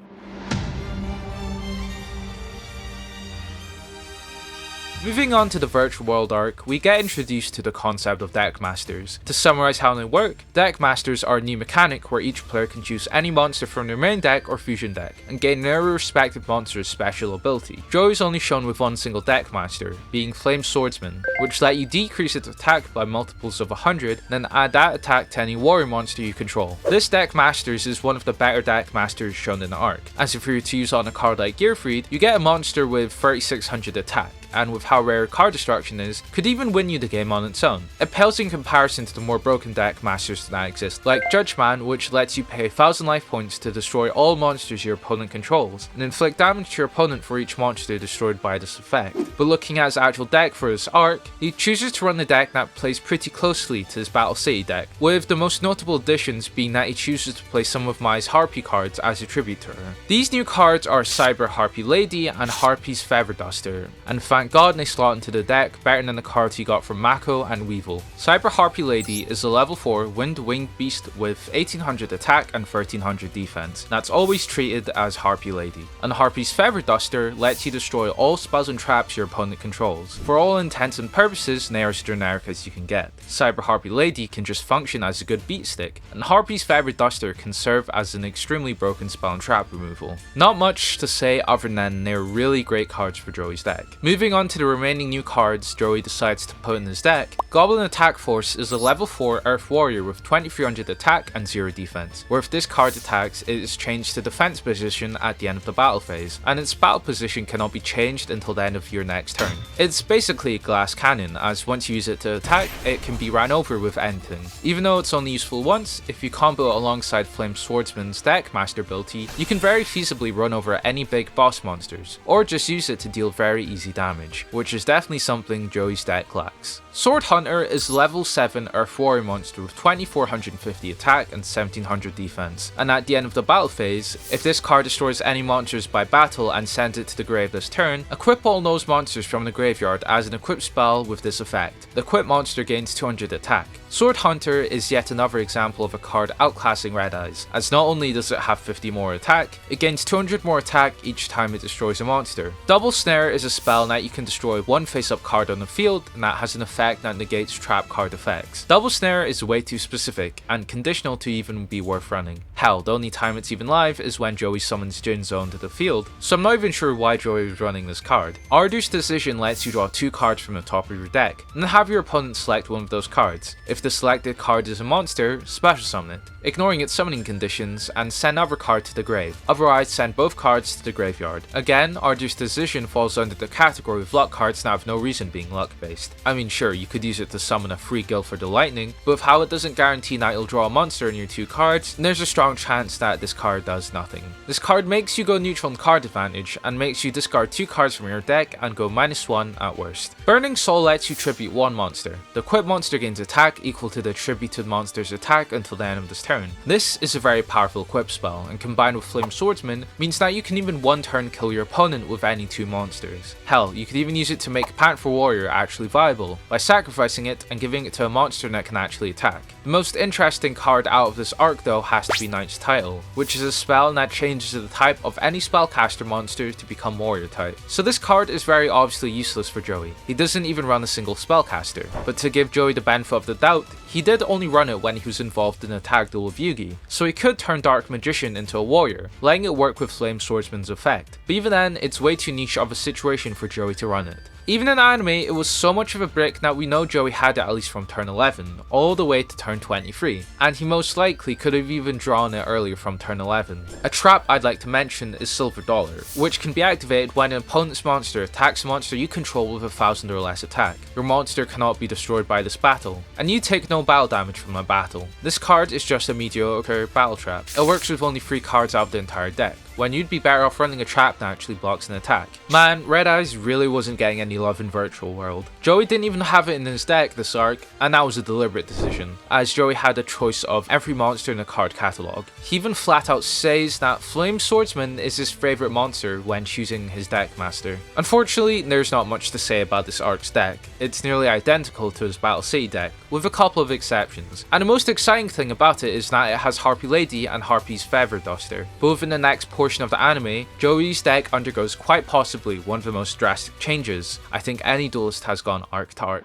Moving on to the Virtual World arc, we get introduced to the concept of Deck Masters. To summarize how they work, Deck Masters are a new mechanic where each player can choose any monster from their main deck or fusion deck, and gain their respective monster's special ability. Joey is only shown with one single Deck Master, being Flame Swordsman, which let you decrease its attack by multiples of 100, then add that attack to any warrior monster you control. This Deck Masters is one of the better Deck Masters shown in the arc, as if you were to use on a card like Gearfried, you get a monster with 3600 attack, and with how rare card destruction is, could even win you the game on its own. It pales in comparison to the more broken deck masters that exist, like Judgman, which lets you pay 1000 life points to destroy all monsters your opponent controls, and inflict damage to your opponent for each monster destroyed by this effect. But looking at his actual deck for this arc, he chooses to run the deck that plays pretty closely to his Battle City deck, with the most notable additions being that he chooses to play some of Mai's Harpy cards as a tribute to her. These new cards are Cyber Harpy Lady and Harpy's Feather Duster, and thank God they slot into the deck better than the cards he got from Mako and Weevil. Cyber Harpy Lady is a level 4 Wind Winged Beast with 1800 attack and 1300 defense. That's always treated as Harpy Lady. And Harpy's Feather Duster lets you destroy all spells and traps your your opponent controls. For all intents and purposes, they're as generic as you can get. Cyber Harpy Lady can just function as a good beat stick, and Harpy's Feather Duster can serve as an extremely broken spell and trap removal. Not much to say other than they're really great cards for Joey's deck. Moving on to the remaining new cards Joey decides to put in his deck, Goblin Attack Force is a level 4 Earth Warrior with 2300 attack and 0 defense, where if this card attacks, it is changed to defense position at the end of the battle phase, and its battle position cannot be changed until the end of your next turn. It's basically a glass cannon, as once you use it to attack, it can be ran over with anything. Even though it's only useful once, if you combo it alongside Flame Swordsman's deck master ability, you can very feasibly run over any big boss monsters, or just use it to deal very easy damage, which is definitely something Joey's deck lacks. Sword Hunter is level 7 Earth Warrior monster with 2450 attack and 1700 defense, and at the end of the battle phase, if this card destroys any monsters by battle and sends it to the grave this turn, equip all those monsters from the graveyard as an equipped spell with this effect. The equipped monster gains 200 attack. Sword Hunter is yet another example of a card outclassing Red Eyes, as not only does it have 50 more attack, it gains 200 more attack each time it destroys a monster. Double Snare is a spell that you can destroy one face-up card on the field, and that has an effect that negates trap card effects. Double Snare is way too specific, and conditional to even be worth running. Hell, the only time it's even live is when Joey summons Jin Zone to the field, so I'm not even sure why Joey was running this card. Arduous Decision lets you draw 2 cards from the top of your deck, and then have your opponent select one of those cards. If the selected card is a monster, special summon it, ignoring its summoning conditions, and send other card to the grave. Otherwise, send both cards to the graveyard. Again, Arduous Decision falls under the category of luck cards that have no reason being luck based. I mean, sure, you could use it to summon a free Guilford the Lightning, but with how it doesn't guarantee that you'll draw a monster in your 2 cards, there's a strong chance that this card does nothing. This card makes you go neutral on card advantage, and makes you discard 2 cards from your deck and go -1 at worst. Burning Soul lets you tribute 1 monster. The equipped monster gains attack equal to the tributed monster's attack until the end of this turn. This is a very powerful equip spell, and combined with Flame Swordsman, means that you can even one turn kill your opponent with any 2 monsters. Hell, you could even use it to make Panther Warrior actually viable, by sacrificing it and giving it to a monster that can actually attack. The most interesting card out of this arc though has to be Knight's Title, which is a spell that changes the type of any spellcaster monster to become warrior type. So this card is very obviously useless for Joey. He doesn't even run a single spellcaster, but to give Joey the benefit of the doubt, he did only run it when he was involved in a tag duel with Yugi, so he could turn Dark Magician into a warrior, letting it work with Flame Swordsman's effect. But even then, it's way too niche of a situation for Joey to run it. Even in anime, it was so much of a brick that we know Joey had it at least from turn 11, all the way to turn 23, and he most likely could have even drawn it earlier from turn 11. A trap I'd like to mention is Silver Dollar, which can be activated when an opponent's monster attacks a monster you control with 1000 or less attack. Your monster cannot be destroyed by this battle, and you take no battle damage from a battle. This card is just a mediocre battle trap. It works with only 3 cards out of the entire deck, when you'd be better off running a trap that actually blocks an attack. Man, Red Eyes really wasn't getting any love in Virtual World. Joey didn't even have it in his deck this arc, and that was a deliberate decision, as Joey had a choice of every monster in the card catalog. He even flat out says that Flame Swordsman is his favourite monster when choosing his deck master. Unfortunately, there's not much to say about this arc's deck. It's nearly identical to his Battle City deck, with a couple of exceptions. And the most exciting thing about it is that it has Harpy Lady and Harpy's Feather Duster. But within the next portion of the anime, Joey's deck undergoes quite possibly one of the most drastic changes I think any duelist has gone arc to arc.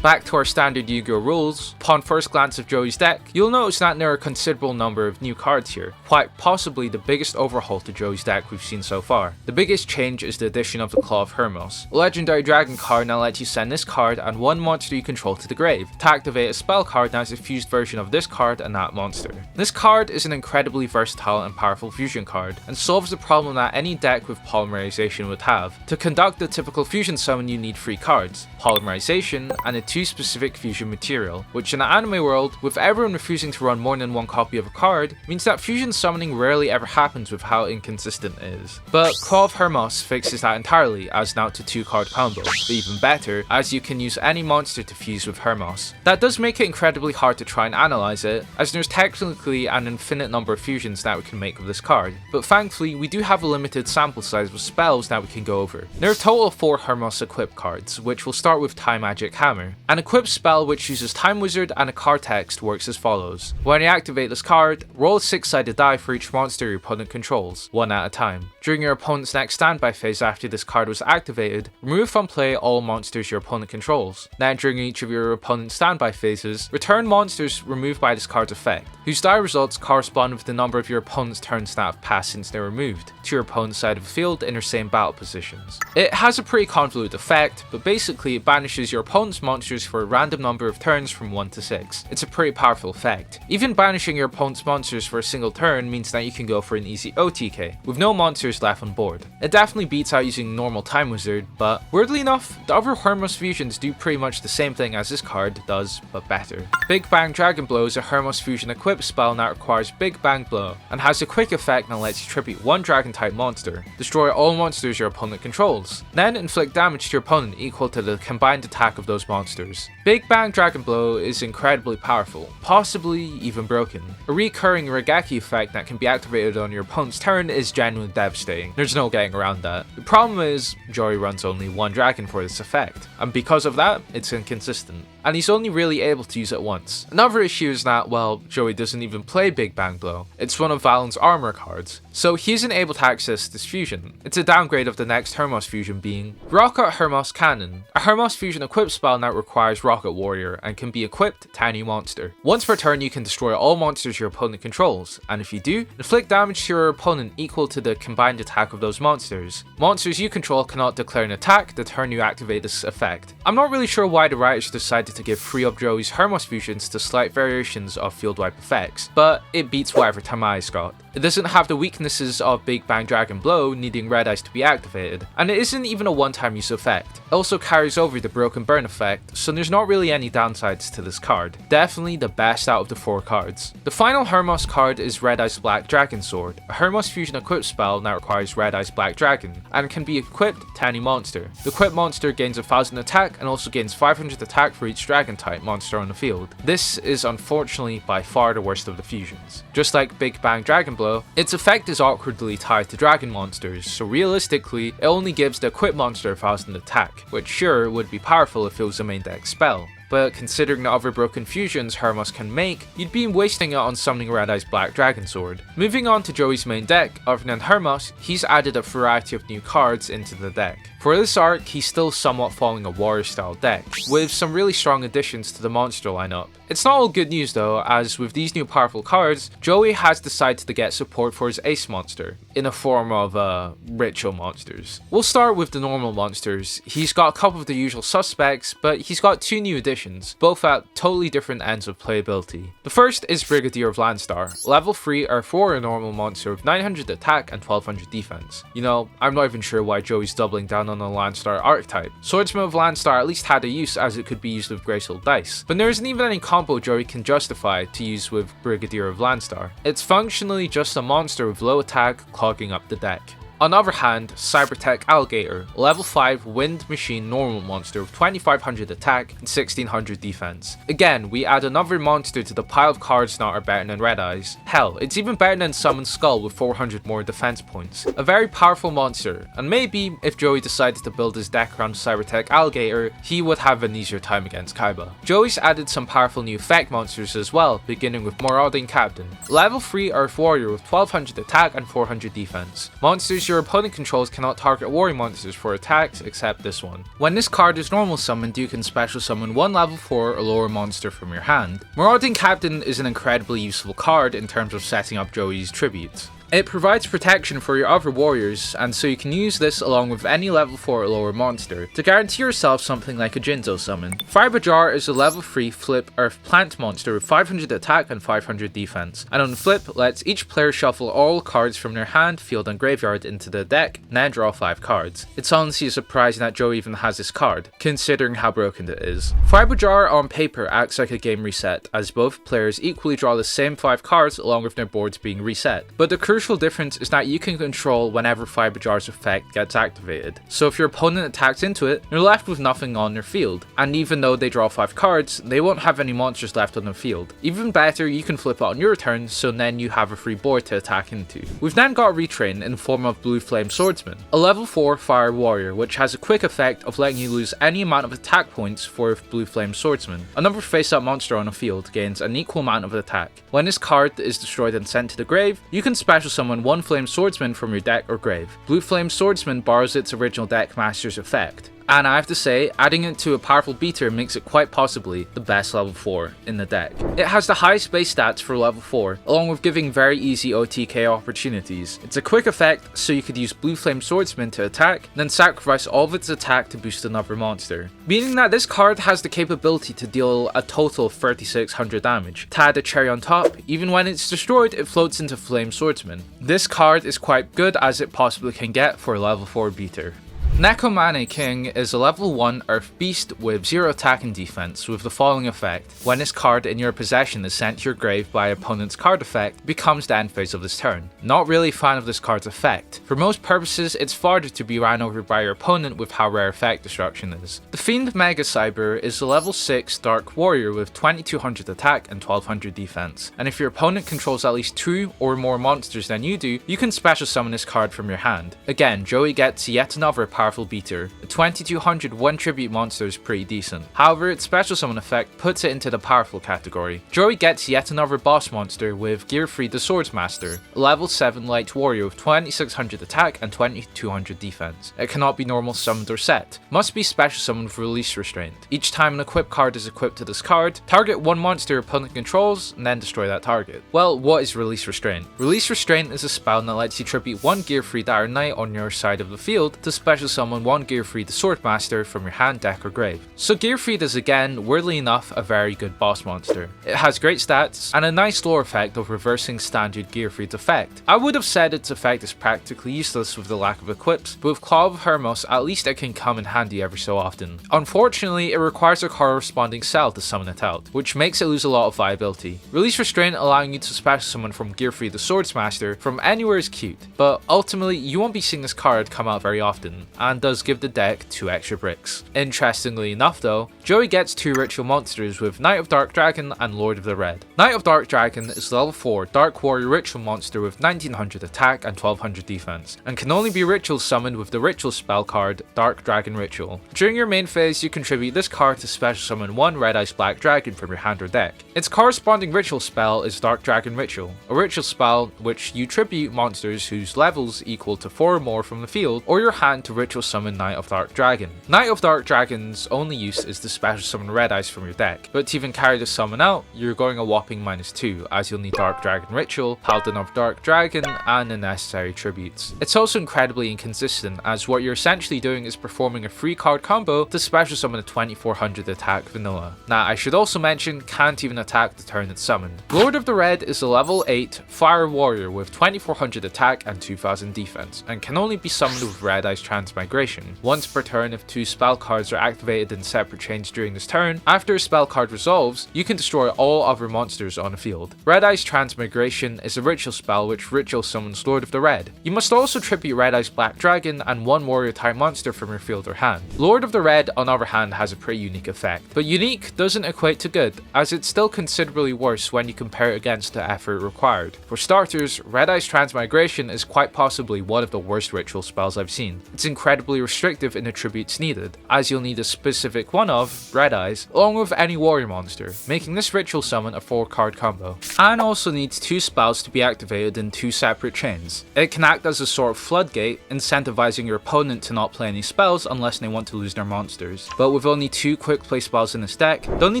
Back to our standard Yu-Gi-Oh rules, upon first glance of Joey's deck, you'll notice that there are a considerable number of new cards here, quite possibly the biggest overhaul to Joey's deck we've seen so far. The biggest change is the addition of the Claw of Hermos, a legendary dragon card that lets you send this card and 1 monster you control to the grave, to activate a spell card that is a fused version of this card and that monster. This card is an incredibly versatile and powerful fusion card, and solves the problem that any deck with polymerization would have. To conduct the typical fusion summon you need 3 cards, polymerization, and a 2 specific fusion material, which in the anime world, with everyone refusing to run more than 1 copy of a card, means that fusion summoning rarely ever happens with how inconsistent it is. But Claw of Hermos fixes that entirely, as now to 2 card combo, but even better, as you can use any monster to fuse with Hermos. That does make it incredibly hard to try and analyze it, as there's technically an infinite number of fusions that we can make with this card, but thankfully we do have a limited sample size with spells that we can go over. There are a total of 4 Hermos equipped cards, which will start with Time Magic Hammer. An equipped spell which uses Time Wizard and a card text works as follows. When you activate this card, roll a 6-sided die for each monster your opponent controls, one at a time. During your opponent's next standby phase after this card was activated, remove from play all monsters your opponent controls. Then during each of your opponent's standby phases, return monsters removed by this card's effect, whose die results correspond with the number of your opponent's turns that have passed since they were moved, to your opponent's side of the field in their same battle positions. It has a pretty convoluted effect, but basically it banishes your opponent's monsters for a random number of turns from 1 to 6. It's a pretty powerful effect. Even banishing your opponent's monsters for a single turn means that you can go for an easy OTK, with no monsters left on board. It definitely beats out using normal Time Wizard, but weirdly enough, the other Hermos fusions do pretty much the same thing as this card does, but better. Big Bang Dragon Blow is a Hermos fusion equipped spell that requires Big Bang Blow, and has a quick effect that lets you tribute one dragon type monster. Destroy all monsters your opponent controls. Then inflict damage to your opponent equal to the combined attack of those monsters. Big Bang Dragon Blow is incredibly powerful, possibly even broken. A recurring Regeki effect that can be activated on your opponent's turn is genuinely devastating. There's no getting around that. The problem is, Joey runs only one dragon for this effect, and because of that, it's inconsistent. And he's only really able to use it once. Another issue is that, well, Joey doesn't even play Big Bang Blow. It's one of Valen's armor cards, so he isn't able to access this fusion. It's a downgrade of the next Hermos fusion being Rocket Hermos Cannon, a Hermos fusion equipped spell that requires Rocket Warrior and can be equipped to any monster. Once per turn you can destroy all monsters your opponent controls, and if you do, inflict damage to your opponent equal to the combined attack of those monsters. Monsters you control cannot declare an attack the turn you activate this effect. I'm not really sure why the writers decided to give free up Joey's Hermos fusions to slight variations of field-wide effects, but it beats whatever Tamai's got. It doesn't have the weaknesses of Big Bang Dragon Blow needing Red Eyes to be activated, and it isn't even a one-time use effect. It also carries over the Broken Burn effect, so there's not really any downsides to this card. Definitely the best out of the 4 cards. The final Hermos card is Red Eyes Black Dragon Sword, a Hermos fusion equipped spell that requires Red Eyes Black Dragon, and can be equipped to any monster. The equipped monster gains 1000 attack and also gains 500 attack for each dragon type monster on the field. This is unfortunately by far the worst of the fusions. Just like Big Bang Dragon Blow, its effect is awkwardly tied to dragon monsters, so realistically, it only gives the equipped monster 1000 attack, which sure would be powerful if it was a main deck spell. But considering the other broken fusions Hermos can make, you'd be wasting it on summoning Red Eyes Black Dragon Sword. Moving on to Joey's main deck, other than Hermos, he's added a variety of new cards into the deck. For this arc, he's still somewhat following a warrior style deck, with some really strong additions to the monster lineup. It's not all good news though, as with these new powerful cards, Joey has decided to get support for his ace monster, in a form of ritual monsters. We'll start with the normal monsters. He's got a couple of the usual suspects, but he's got 2 new additions, both at totally different ends of playability. The first is Brigadier of Landstar, level 3 R4 a normal monster with 900 attack and 1200 defense. You know, I'm not even sure why Joey's doubling down on the Landstar archetype. Swordsman of Landstar at least had a use as it could be used with Graceful Dice, but there isn't even any combo Joey can justify to use with Brigadier of Landstar. It's functionally just a monster with low attack clogging up the deck. On the other hand, Cybertech Alligator, level 5 Wind Machine normal monster with 2500 attack and 1600 defense. Again, we add another monster to the pile of cards that are better than Red Eyes. Hell, it's even better than Summon Skull with 400 more defense points. A very powerful monster, and maybe if Joey decided to build his deck around Cybertech Alligator, he would have an easier time against Kaiba. Joey's added some powerful new effect monsters as well, beginning with Marauding Captain, level 3 Earth Warrior with 1200 attack and 400 defense. Monsters your opponent controls cannot target warrior monsters for attacks except this one. When this card is normal summoned, you can special summon one level 4 or lower monster from your hand. Marauding Captain is an incredibly useful card in terms of setting up Joey's tributes. It provides protection for your other warriors, and so you can use this along with any level 4 or lower monster to guarantee yourself something like a Jinzo summon. Firebajar is a level 3 flip earth plant monster with 500 attack and 500 defense, and on the flip lets each player shuffle all cards from their hand, field and graveyard into the deck, and then draw 5 cards. It's honestly surprising that Joe even has this card, considering how broken it is. Firebajar on paper acts like a game reset, as both players equally draw the same 5 cards along with their boards being reset, but the crucial crucial difference is that you can control whenever Fiber Jar's effect gets activated. So if your opponent attacks into it, you're left with nothing on their field, and even though they draw 5 cards, they won't have any monsters left on the field. Even better, you can flip it on your turn, so then you have a free board to attack into. We've then got retrain in the form of Blue Flame Swordsman, a level 4 fire warrior which has a quick effect of letting you lose any amount of attack points for Blue Flame Swordsman. Another face-up monster on the field gains an equal amount of attack. When this card is destroyed and sent to the grave, you can special summon one Flame Swordsman from your deck or grave. Blue Flame Swordsman borrows its original deck master's effect. And I have to say, adding it to a powerful beater makes it quite possibly the best level 4 in the deck. It has the highest base stats for level 4, along with giving very easy OTK opportunities. It's a quick effect, so you could use Blue Flame Swordsman to attack, then sacrifice all of its attack to boost another monster. Meaning that this card has the capability to deal a total of 3600 damage. To add a cherry on top, even when it's destroyed, it floats into Flame Swordsman. This card is quite good as it possibly can get for a level 4 beater. Nekomane King is a level 1 Earth Beast with 0 attack and defense with the following effect. When this card in your possession is sent to your grave by opponent's card effect, it becomes the end phase of this turn. Not really a fan of this card's effect. For most purposes, it's farther to be ran over by your opponent with how rare effect destruction is. The Fiend Mega Cyber is a level 6 Dark Warrior with 2200 attack and 1200 defense. And if your opponent controls at least 2 or more monsters than you do, you can special summon this card from your hand. Again, Joey gets yet another powerful beater. A 2200 1 tribute monster is pretty decent. However, its special summon effect puts it into the powerful category. Joey gets yet another boss monster with Gearfried the Swordsmaster, a level 7 light warrior with 2600 attack and 2200 defense. It cannot be normal summoned or set. Must be special summoned with Release Restraint. Each time an equip card is equipped to this card, target one monster your opponent controls and then destroy that target. Well, what is Release Restraint? Release Restraint is a spell that lets you tribute one Gearfried Iron Knight on your side of the field to special summon one Gearfried the Swordmaster from your hand, deck, or grave. So Gearfried is again, weirdly enough, a very good boss monster. It has great stats and a nice lore effect of reversing standard Gearfried's effect. I would have said its effect is practically useless with the lack of equips, but with Claw of Hermos at least it can come in handy every so often. Unfortunately, it requires a corresponding cell to summon it out, which makes it lose a lot of viability. Release Restraint allowing you to special summon from Gearfried the Swordsmaster from anywhere is cute, but ultimately you won't be seeing this card come out very often, and does give the deck 2 extra bricks. Interestingly enough though, Joey gets 2 ritual monsters with Knight of Dark Dragon and Lord of the Red. Knight of Dark Dragon is level 4 Dark Warrior ritual monster with 1900 attack and 1200 defense, and can only be ritual summoned with the ritual spell card Dark Dragon Ritual. During your main phase, you contribute this card to special summon one Red Eyes Black Dragon from your hand or deck. Its corresponding ritual spell is Dark Dragon Ritual, a ritual spell which you tribute monsters whose levels equal to 4 or more from the field or your hand to ritual summon Knight of Dark Dragon. Knight of Dark Dragon's only use is to special summon Red Eyes from your deck, but to even carry the summon out, you're going a whopping -2 as you'll need Dark Dragon Ritual, Paladin of Dark Dragon, and the necessary tributes. It's also incredibly inconsistent as what you're essentially doing is performing a 3 card combo to special summon a 2400 attack vanilla. Now I should also mention can't even attack the turn it's summoned. Lord of the Red is a level 8 Fire Warrior with 2400 attack and 2000 defense, and can only be summoned with Red Eyes Transmigration. Once per turn if 2 spell cards are activated in separate chains during this turn, after a spell card resolves, you can destroy all other monsters on the field. Red Eyes Transmigration is a ritual spell which ritual summons Lord of the Red. You must also tribute Red Eyes Black Dragon and one warrior type monster from your field or hand. Lord of the Red on the other hand has a pretty unique effect, but unique doesn't equate to good, as it's still considerably worse when you compare it against the effort required. For starters, Red Eyes Transmigration is quite possibly one of the worst ritual spells I've seen. It's incredibly restrictive in the tributes needed, as you'll need a specific one of Red Eyes, along with any warrior monster, making this ritual summon a 4 card combo. And also needs 2 spells to be activated in 2 separate chains. It can act as a sort of floodgate, incentivizing your opponent to not play any spells unless they want to lose their monsters. But with only 2 quick play spells in this deck, the only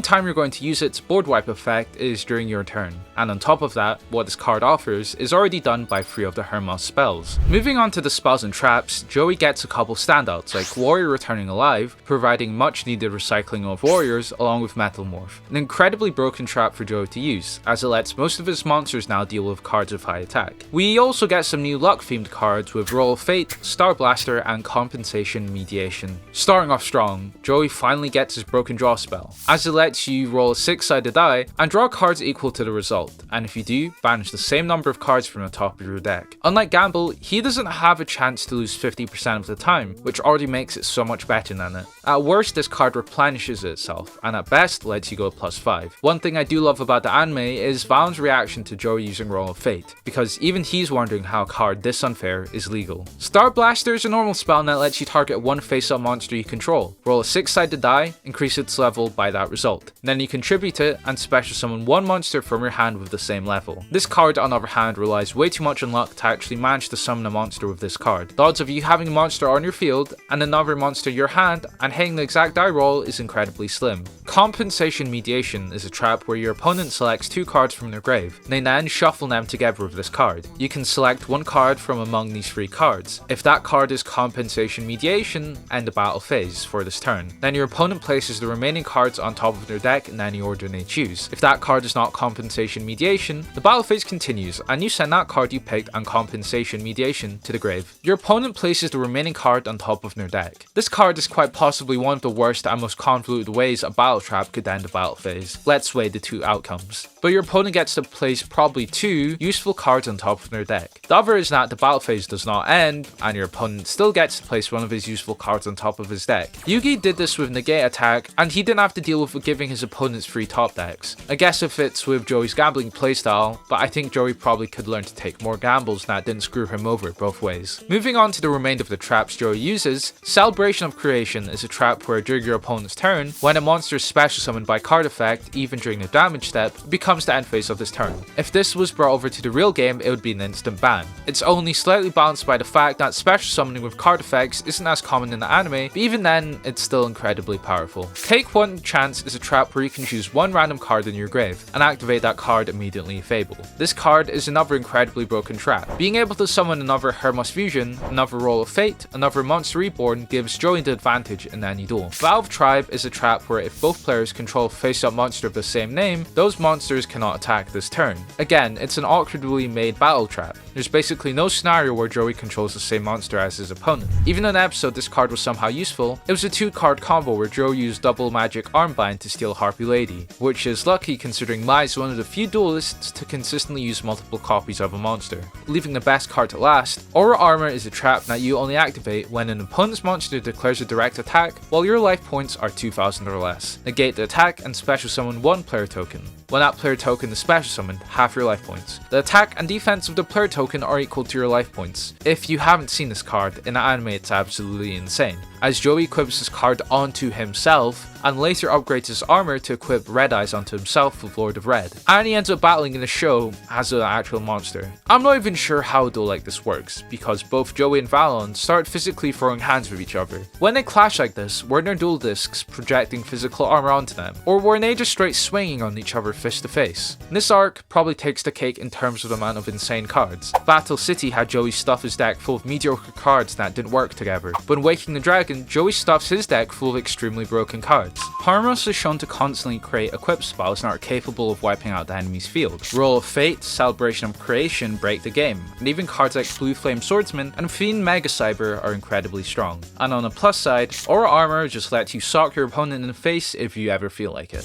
time you're going to use its board wipe effect is during your turn. And on top of that, what this card offers is already done by 3 of the Hermos spells. Moving on to the spells and traps, Joey gets a couple standouts like Warrior returning alive, providing much needed recycling of warriors along with Metalmorph. An incredibly broken trap for Joey to use, as it lets most of his monsters now deal with cards of high attack. We also get some new luck themed cards with Roll of Fate, Star Blaster and Compensation Mediation. Starting off strong, Joey finally gets his Broken Draw spell, as it lets you roll a 6-sided die and draw cards equal to the result, and if you do, banish the same number of cards from the top of your deck. Unlike Gamble, he doesn't have a chance to lose 50% of the time, which already makes it so much better than it. At worst, this card replenishes itself, and at best lets you go +5. One thing I do love about the anime is Valen's reaction to Joey using Roll of Fate, because even he's wondering how a card this unfair is legal. Star Blaster is a normal spell that lets you target one face-up monster you control, roll a 6-sided die, increase its level by that result. Then you contribute it and special summon one monster from your hand with the same level. This card on the other hand relies way too much on luck to actually manage to summon a monster with this card. The odds of you having a monster on your field and another monster in your hand and hitting the exact die roll is incredibly slim. Compensation Mediation is a trap where your opponent selects 2 cards from their grave, and they then shuffle them together with this card. You can select one card from among these 3 cards. If that card is Compensation Mediation, end the battle phase for this turn. Then your opponent places the remaining cards on top of their deck in any order they choose. If that card is not Compensation Mediation, the battle phase continues and you send that card you picked on Compensation Mediation to the grave. Your opponent places the remaining card on top of their deck. This card is quite possibly one of the worst and most convoluted ways a battle trap could end a battle phase. Let's weigh the 2 outcomes. But your opponent gets to place probably 2 useful cards on top of their deck. The other is that the battle phase does not end, and your opponent still gets to place one of his useful cards on top of his deck. Yugi did this with Negate Attack, and he didn't have to deal with giving his opponents 3 top decks. I guess it fits with Joey's gambling playstyle, but I think Joey probably could learn to take more gambles that didn't screw him over both ways. Moving on to the remainder of the traps Joey uses, Celebration of Creation is a trap where during your opponent's turn, when a monster is special summoned by card effect, even during the damage step, it becomes the end phase of this turn. If this was brought over to the real game, it would be an instant ban. It's only slightly balanced by the fact that special summoning with card effects isn't as common in the anime, but even then, it's still incredibly powerful. Take One Chance is a trap where you can choose one random card in your grave, and activate that card immediately Fable. This card is another incredibly broken trap. Being able to summon another Hermos Fusion, another Roll of Fate, another Monster Reborn gives Joey the advantage in any duel. Valve Tribe is a trap where if both players control a face-up monster of the same name, those monsters cannot attack this turn. Again, it's an awkwardly made battle trap. There's basically no scenario where Joey controls the same monster as his opponent. Even in an episode this card was somehow useful, it was a 2-card combo where Joey used double magic armbind to steal Harpy Lady, which is lucky considering Mai is one of the few duelists to consistently use multiple copies of a monster. Leaving the best card to last, Aura Armor is a trap that you only activate when an opponent's monster declares a direct attack while your life points are 2000 or less. Negate the attack and special summon one player token. When that player token is special summoned, half your life points. The attack and defense of the player token are equal to your life points. If you haven't seen this card, in the anime it's absolutely insane, as Joey equips this card onto himself and later upgrades his armor to equip Red Eyes onto himself with Lord of Red. And he ends up battling in the show as an actual monster. I'm not even sure how a duel like this works, because both Joey and Valon start physically throwing hands with each other. When they clash like this, were their duel discs projecting physical armor onto them, or were they just straight swinging on each other fist to face? This arc probably takes the cake in terms of the amount of insane cards. Battle City had Joey stuff his deck full of mediocre cards that didn't work together, but in Waking the Dragon, Joey stuffs his deck full of extremely broken cards. Harmos is shown to constantly create equip spells that are capable of wiping out the enemy's field. Roll of Fate, Celebration of Creation break the game, and even cards like Blue Flame Swordsman and Fiend Mega Cyber are incredibly strong. And on the plus side, Aura Armor just lets you sock your opponent in the face if you ever feel like it.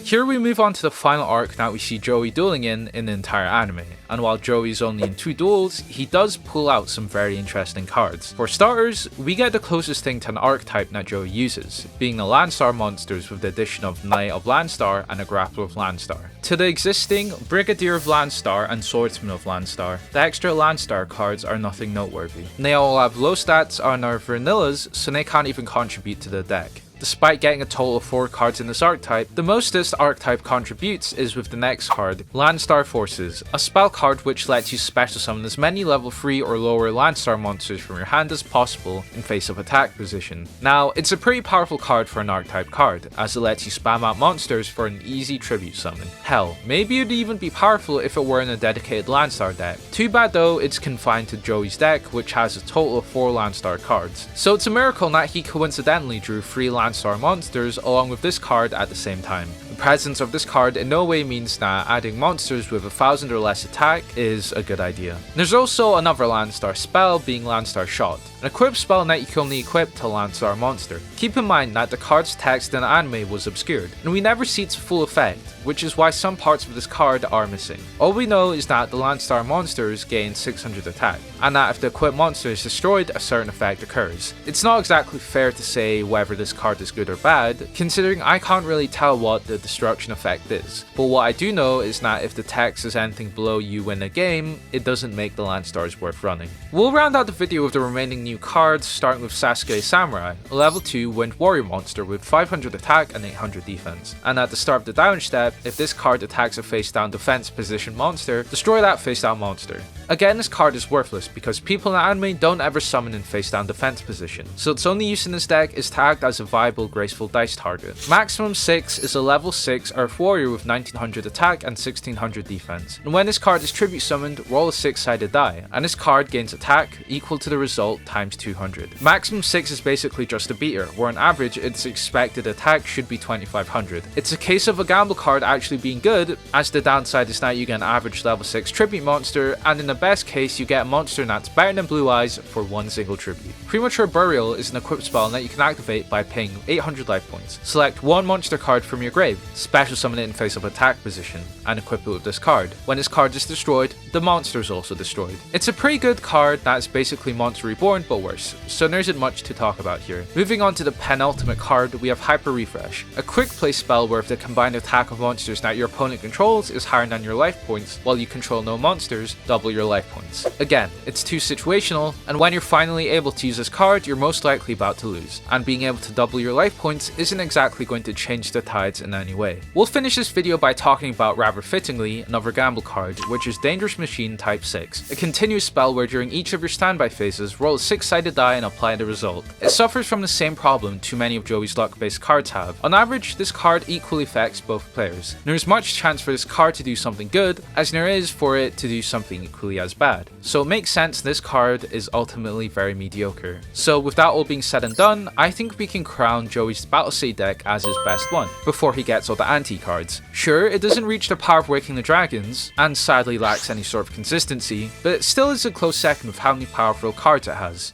Here we move on to the final arc that we see Joey dueling in the entire anime, and while Joey's only in 2 duels, he does pull out some very interesting cards. For starters, we get the closest thing to an archetype that Joey uses, being the Landstar monsters with the addition of Knight of Landstar and a Grappler of Landstar. To the existing Brigadier of Landstar and Swordsman of Landstar, the extra Landstar cards are nothing noteworthy. They all have low stats and are vanillas, so they can't even contribute to the deck. Despite getting a total of 4 cards in this archetype, the most this archetype contributes is with the next card, Landstar Forces, a spell card which lets you special summon as many level 3 or lower Landstar monsters from your hand as possible in face-up attack position. Now, it's a pretty powerful card for an archetype card, as it lets you spam out monsters for an easy tribute summon. Hell, maybe it'd even be powerful if it were in a dedicated Landstar deck. Too bad though, it's confined to Joey's deck, which has a total of 4 Landstar cards. So it's a miracle that he coincidentally drew 3 Landstar monsters along with this card at the same time. The presence of this card in no way means that adding monsters with 1000 or less attack is a good idea. There's also another Landstar spell, being Landstar Shot, an equipped spell that you can only equip to Landstar monster. Keep in mind that the card's text in anime was obscured, and we never see its full effect, which is why some parts of this card are missing. All we know is that the Landstar monsters gain 600 attack, and that if the equipped monster is destroyed, a certain effect occurs. It's not exactly fair to say whether this card is good or bad, considering I can't really tell what the destruction effect is, but what I do know is that if the text is anything below you win a game, it doesn't make the Landstars worth running. We'll round out the video with the remaining new cards, starting with Sasuke Samurai, a level 2 Wind Warrior monster with 500 attack and 800 defense. And at the start of the down step, if this card attacks a face down defense position monster, destroy that face down monster. Again, this card is worthless because people in anime don't ever summon in face down defense position, so its only use in this deck is to act as a viable graceful dice target. Maximum 6 is a level 6 Earth Warrior with 1900 attack and 1600 defense, and when this card is tribute summoned, roll a 6-sided die, and this card gains attack equal to the result times 200. Maximum 6 is basically just a beater, where on average its expected attack should be 2500. It's a case of a gamble card actually being good, as the downside is that you get an average level 6 tribute monster, and in the best case you get a monster that's better than Blue Eyes for one single tribute. Premature Burial is an equipped spell that you can activate by paying 800 life points. Select one monster card from your grave, special summon it in face-up attack position, and equip it with this card. When this card is destroyed, the monster is also destroyed. It's a pretty good card that's basically Monster Reborn but worse, so there isn't much to talk about here. Moving on to the penultimate card, we have Hyper Refresh, a quick play spell where if the combined attack of monsters that your opponent controls is higher than your life points, while you control no monsters, double your life points. Again, it's too situational, and when you're finally able to use this card, you're most likely about to lose, and being able to double your life points isn't exactly going to change the tides in any way. We'll finish this video by talking about, rather fittingly, another gamble card, which is Dangerous Machine Type 6, a continuous spell where during each of your standby phases, roll a 6-sided die and apply the result. It suffers from the same problem too many of Joey's luck-based cards have. On average, this card equally affects both players. There is much chance for this card to do something good, as there is for it to do something equally as bad. So it makes sense this card is ultimately very mediocre. So with that all being said and done, I think we can crown Joey's Battle State deck as his best one, before he gets all the anti-cards. Sure, it doesn't reach the power of Waking the Dragons, and sadly lacks any sort of consistency, but it still is a close second with how many powerful cards it has.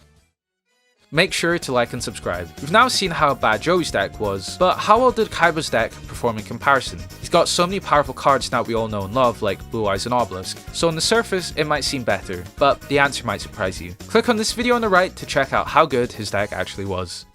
Make sure to like and subscribe. We've now seen how bad Joey's deck was, but how well did Kaiba's deck perform in comparison? He's got so many powerful cards that we all know and love, like Blue Eyes and Obelisk, so on the surface it might seem better, but the answer might surprise you. Click on this video on the right to check out how good his deck actually was.